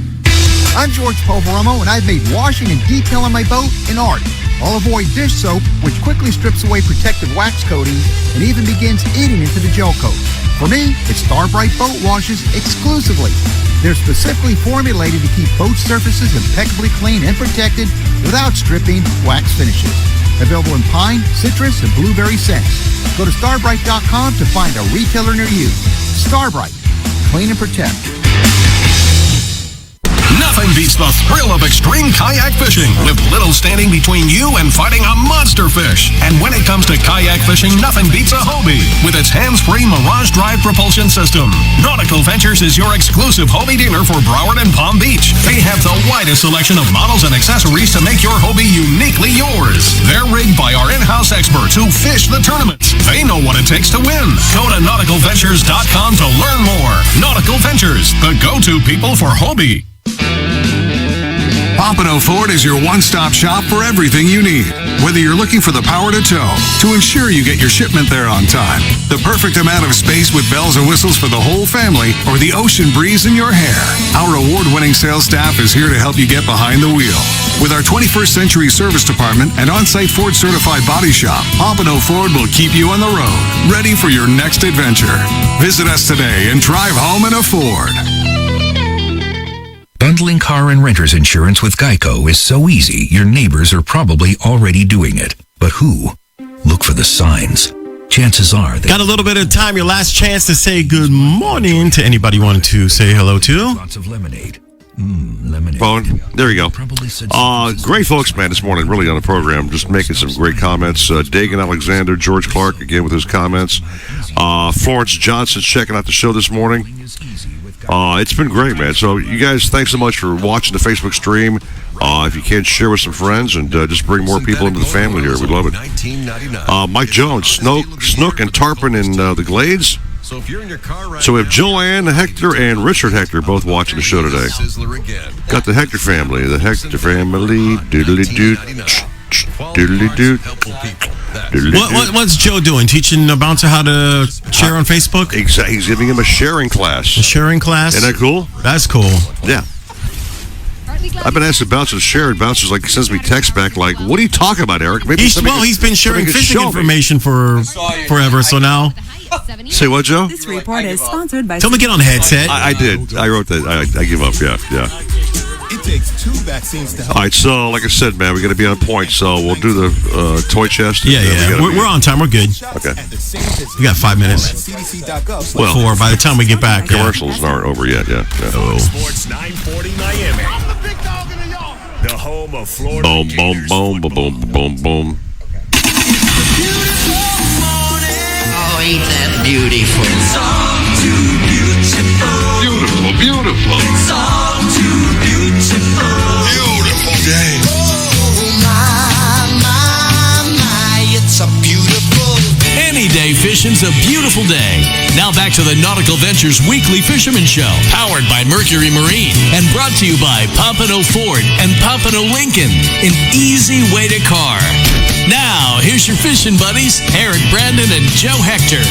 I'm George Poveromo, and I've made washing and detailing my boat an art. I'll avoid dish soap, which quickly strips away protective wax coatings and even begins eating into the gel coat. For me, it's Starbright Boat Washes exclusively. They're specifically formulated to keep boat surfaces impeccably clean and protected without stripping wax finishes. Available in pine, citrus, and blueberry scents. Go to starbright.com to find a retailer near you. Starbright. Clean and protect. Nothing beats the thrill of extreme kayak fishing, with little standing between you and fighting a monster fish. And when it comes to kayak fishing, nothing beats a Hobie with its hands-free Mirage Drive propulsion system. Nautical Ventures is your exclusive Hobie dealer for Broward and Palm Beach. They have the widest selection of models and accessories to make your Hobie uniquely yours. They're rigged by our in-house experts who fish the tournaments. They know what it takes to win. Go to nauticalventures.com to learn more. Nautical Ventures, the go-to people for Hobie. Pompano Ford is your one-stop shop for everything you need. Whether you're looking for the power to tow, to ensure you get your shipment there on time, the perfect amount of space with bells and whistles for the whole family, or the ocean breeze in your hair, our award-winning sales staff is here to help you get behind the wheel. With our 21st century service department and on-site Ford certified body shop, Pompano Ford will keep you on the road, ready for your next adventure. Visit us today and drive home in a Ford. Bundling car and renter's insurance with Geico is so easy, your neighbors are probably already doing it. But who? Look for the signs. Chances are they... Got a little bit of time, your last chance to say good morning to anybody you wanted to say hello to. Lots of lemonade. Lemonade. Phone. There you go. Great folks, man, this morning, really on the program, just making some great comments. Dagan Alexander, George Clark, again with his comments. Florence Johnson checking out the show this morning. It's been great, man. So you guys, thanks so much for watching the Facebook stream. If you can, share with some friends and just bring more people into the family here. We'd love it. Mike Jones, Snook and Tarpon in the Glades. So we have Joanne, Hector, and Richard Hector both watching the show today. Got the Hector family. The Hector family. Doodly-doot. Doodly-doot. What's Joe doing? Teaching a bouncer how to share on Facebook? Exactly. He's giving him a sharing class. A sharing class? Isn't that cool? That's cool. Yeah. I've been asking Bouncer to share, and Bouncer's like sends me text back like, "What are you talking about, Eric?" Maybe he's been sharing fishing information for forever. So now, say what, Joe? This report is sponsored by. Tell me to get on the headset. I did. I wrote that. I give up. Yeah. It takes 2 vaccines to help. All right, so like I said, man, we got to be on point. So we'll do the toy chest. Yeah. We're on time. We're good. Okay. We got 5 minutes. Well, 4 by the time we get back. Commercials aren't over yet. Yeah. Sports 940 Miami. The home of Florida. Boom, boom, boom, boom, boom, boom. Oh, ain't that beautiful? It's all too beautiful. Beautiful. It's all too beautiful. Beautiful day. Oh, my, it's a beautiful. Any day fishing's a beautiful day. Now back to the Nautical Ventures Weekly Fisherman Show, powered by Mercury Marine and brought to you by Pompano Ford and Pompano Lincoln, an easy way to car. Now, here's your fishing buddies, Eric Brandon and Joe Hector.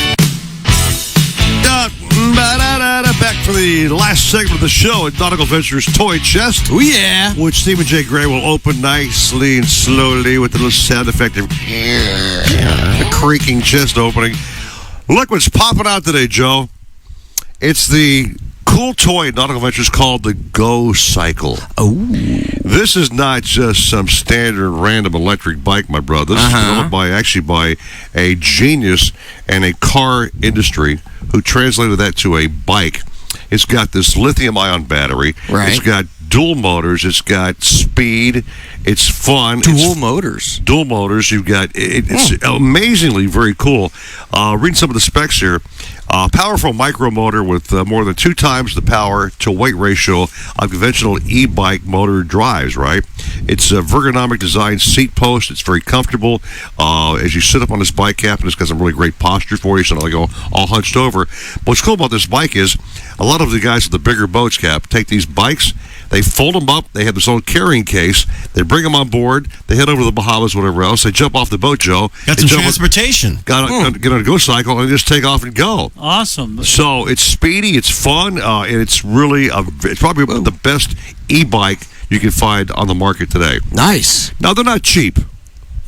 Back for the last segment of the show at Nautical Ventures Toy Chest. Oh, yeah. Which Stephen J. Gray will open nicely and slowly with a little sound effect of a creaking chest opening. Look what's popping out today, Joe. It's the cool toy at Nautical Ventures called the Gocycle. Oh. This is not just some standard random electric bike, my brother. This is developed by a genius in a car industry who translated that to a bike. It's got this lithium-ion battery. Right. It's got dual motors. It's got speed. It's fun. Dual motors. You've got it's amazingly very cool. Reading some of the specs here. Powerful micro motor with more than 2 times the power to weight ratio of conventional e-bike motor drives, right? It's a ergonomic design seat post. It's very comfortable. As you sit up on this bike cap, and it's got some really great posture for you, so not like all hunched over. But what's cool about this bike is a lot of the guys with the bigger boats, Cap, take these bikes, they fold them up, they have this own carrying case, they bring them on board, they head over to the Bahamas, whatever else, they jump off the boat, Joe. Got some transportation. Get on a Gocycle and just take off and go. Awesome. So it's speedy, it's fun, and it's really it's probably the best e-bike you can find on the market today. Nice. Now, they're not cheap.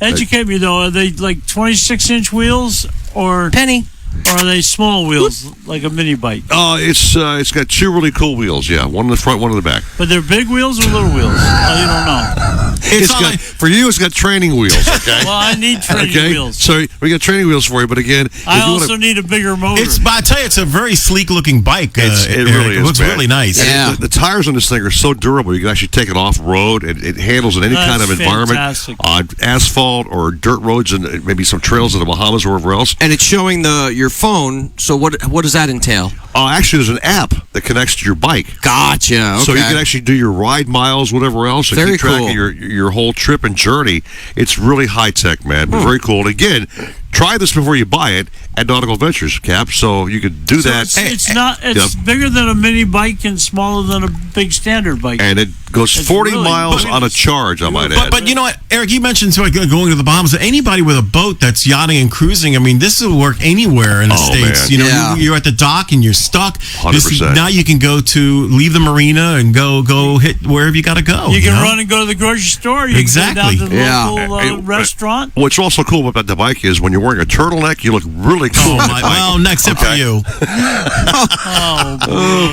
Educate me, though. Are they like 26-inch wheels or penny? Or are they small wheels, like a mini bike? It's got 2 really cool wheels, yeah. One in the front, one in the back. But they're big wheels or little wheels? Oh, you don't know. For you, it's got training wheels, okay? Well, I need training wheels. So we got training wheels for you, but again... I also need a bigger motor. But I tell you, it's a very sleek-looking bike. It really is, It looks really nice. Yeah. The tires on this thing are so durable, you can actually take it off-road. It handles in any kind of environment. On asphalt or dirt roads and maybe some trails in the Bahamas or wherever else. And it's showing your phone, so what does that entail? Actually, there's an app that connects to your bike. Gotcha. Okay. So you can actually do your ride miles, whatever else, and Very keep track cool. of your whole trip and journey. It's really high tech, man. But very cool. And again, try this before you buy it at Nautical Ventures, Cap. So you could do that. It's bigger than a mini bike and smaller than a big standard bike. And it goes 40 miles on a charge, I might add. But you know what, Eric, you mentioned going to the Bahamas. Anybody with a boat that's yachting and cruising, I mean, this will work anywhere in the States. Man. You know, you're at the dock and you're stuck. 100%. Now you can leave the marina and go hit wherever you got to go. You can run and go to the grocery store. You can go down to the local restaurant. What's also cool about the bike is when you're wearing a turtleneck, you look really cool. Well, next tip for you.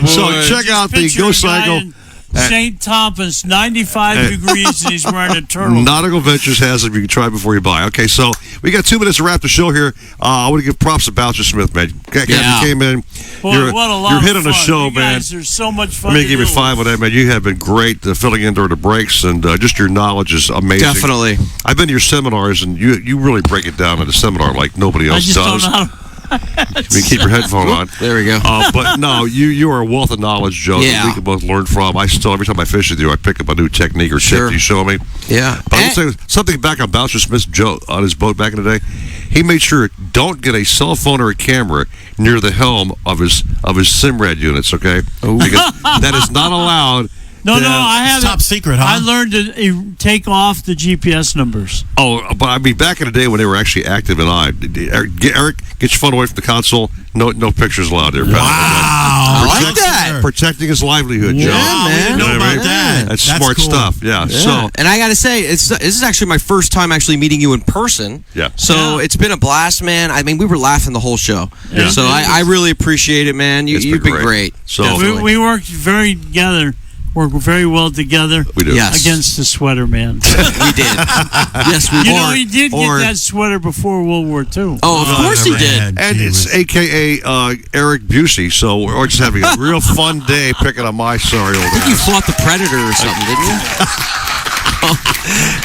So check out the Gocycle. St. Thomas, 95 degrees, and he's wearing a turtle. Nautical Ventures has them. You can try before you buy. Okay, so we got 2 minutes to wrap the show here. I want to give props to Bouncer Smith, man. You came in. Boy, what a lot you're of hitting fun. the show, you man. Guys are so much fun. Let me give you 5 on that, man. You have been great filling in during the breaks, and just your knowledge is amazing. Definitely. I've been to your seminars, and you really break it down at a seminar like nobody else does. Don't know. You keep your headphone on. There we go. But no, you are a wealth of knowledge, Joe, that we can both learn from. I still, every time I fish with you, I pick up a new technique or tip you show me. Yeah. But I will say something back on Bouncer Smith's Joe on his boat back in the day. He made sure don't get a cell phone or a camera near the helm of his Simrad units, okay? Because that is not allowed. No, I have top secret, huh? I learned to take off the GPS numbers. Oh, but I mean, back in the day when they were actually active and on, Eric, get your phone away from the console. No pictures allowed there. Wow, I like that. protecting his livelihood, Joe. Yeah, man. We didn't know about that. That's That's smart cool. stuff. Yeah. So, and I got to say, this is actually my first time actually meeting you in person. Yeah. So it's been a blast, man. I mean, we were laughing the whole show. Yeah. So I really appreciate it, man. You've been great. So we worked very together. Work very well together. We do. Yes. Against the sweater man. We did. Yes, we did. You know, he did get that sweater before World War II. Oh, of course he did. And it's AKA Eric Busey, so we're just having a real fun day picking on my sorry old I think you fought the Predator or something, didn't you?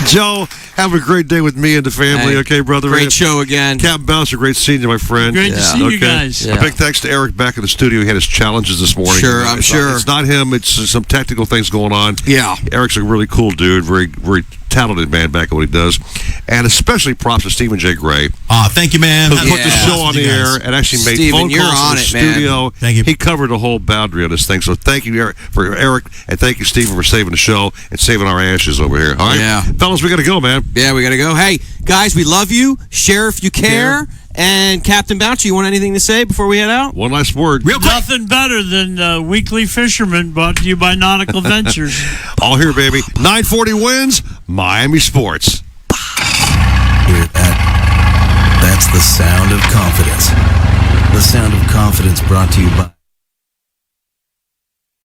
Joe, have a great day with me and the family, Hey, okay, brother? great show again. Captain Bouncer, great seeing you, my friend. Great to see you guys. A big thanks to Eric back in the studio. He had his challenges this morning. Sure, I'm sure. It's not him. It's some technical things going on. Yeah. Eric's a really cool dude. Very, very talented man back at what he does. And especially props to Stephen J. Gray. Thank you, man. Who put the show on the air and actually made Steven, phone you're calls on to the it, man. studio. Thank you. He covered the whole boundary on this thing. So thank you, Eric, and thank you, Stephen, for saving the show and saving our ashes over here. All right? Yeah. Fellas, we got to go, man. Yeah, we got to go. Hey, guys, we love you. Share if you care. And Captain Bouncer, you want anything to say before we head out? One last word. Real quick. Nothing better than Weekly Fisherman, brought to you by Nautical Ventures. All here, baby. 940 wins, Miami Sports. Hear that? That's the sound of confidence. The sound of confidence brought to you by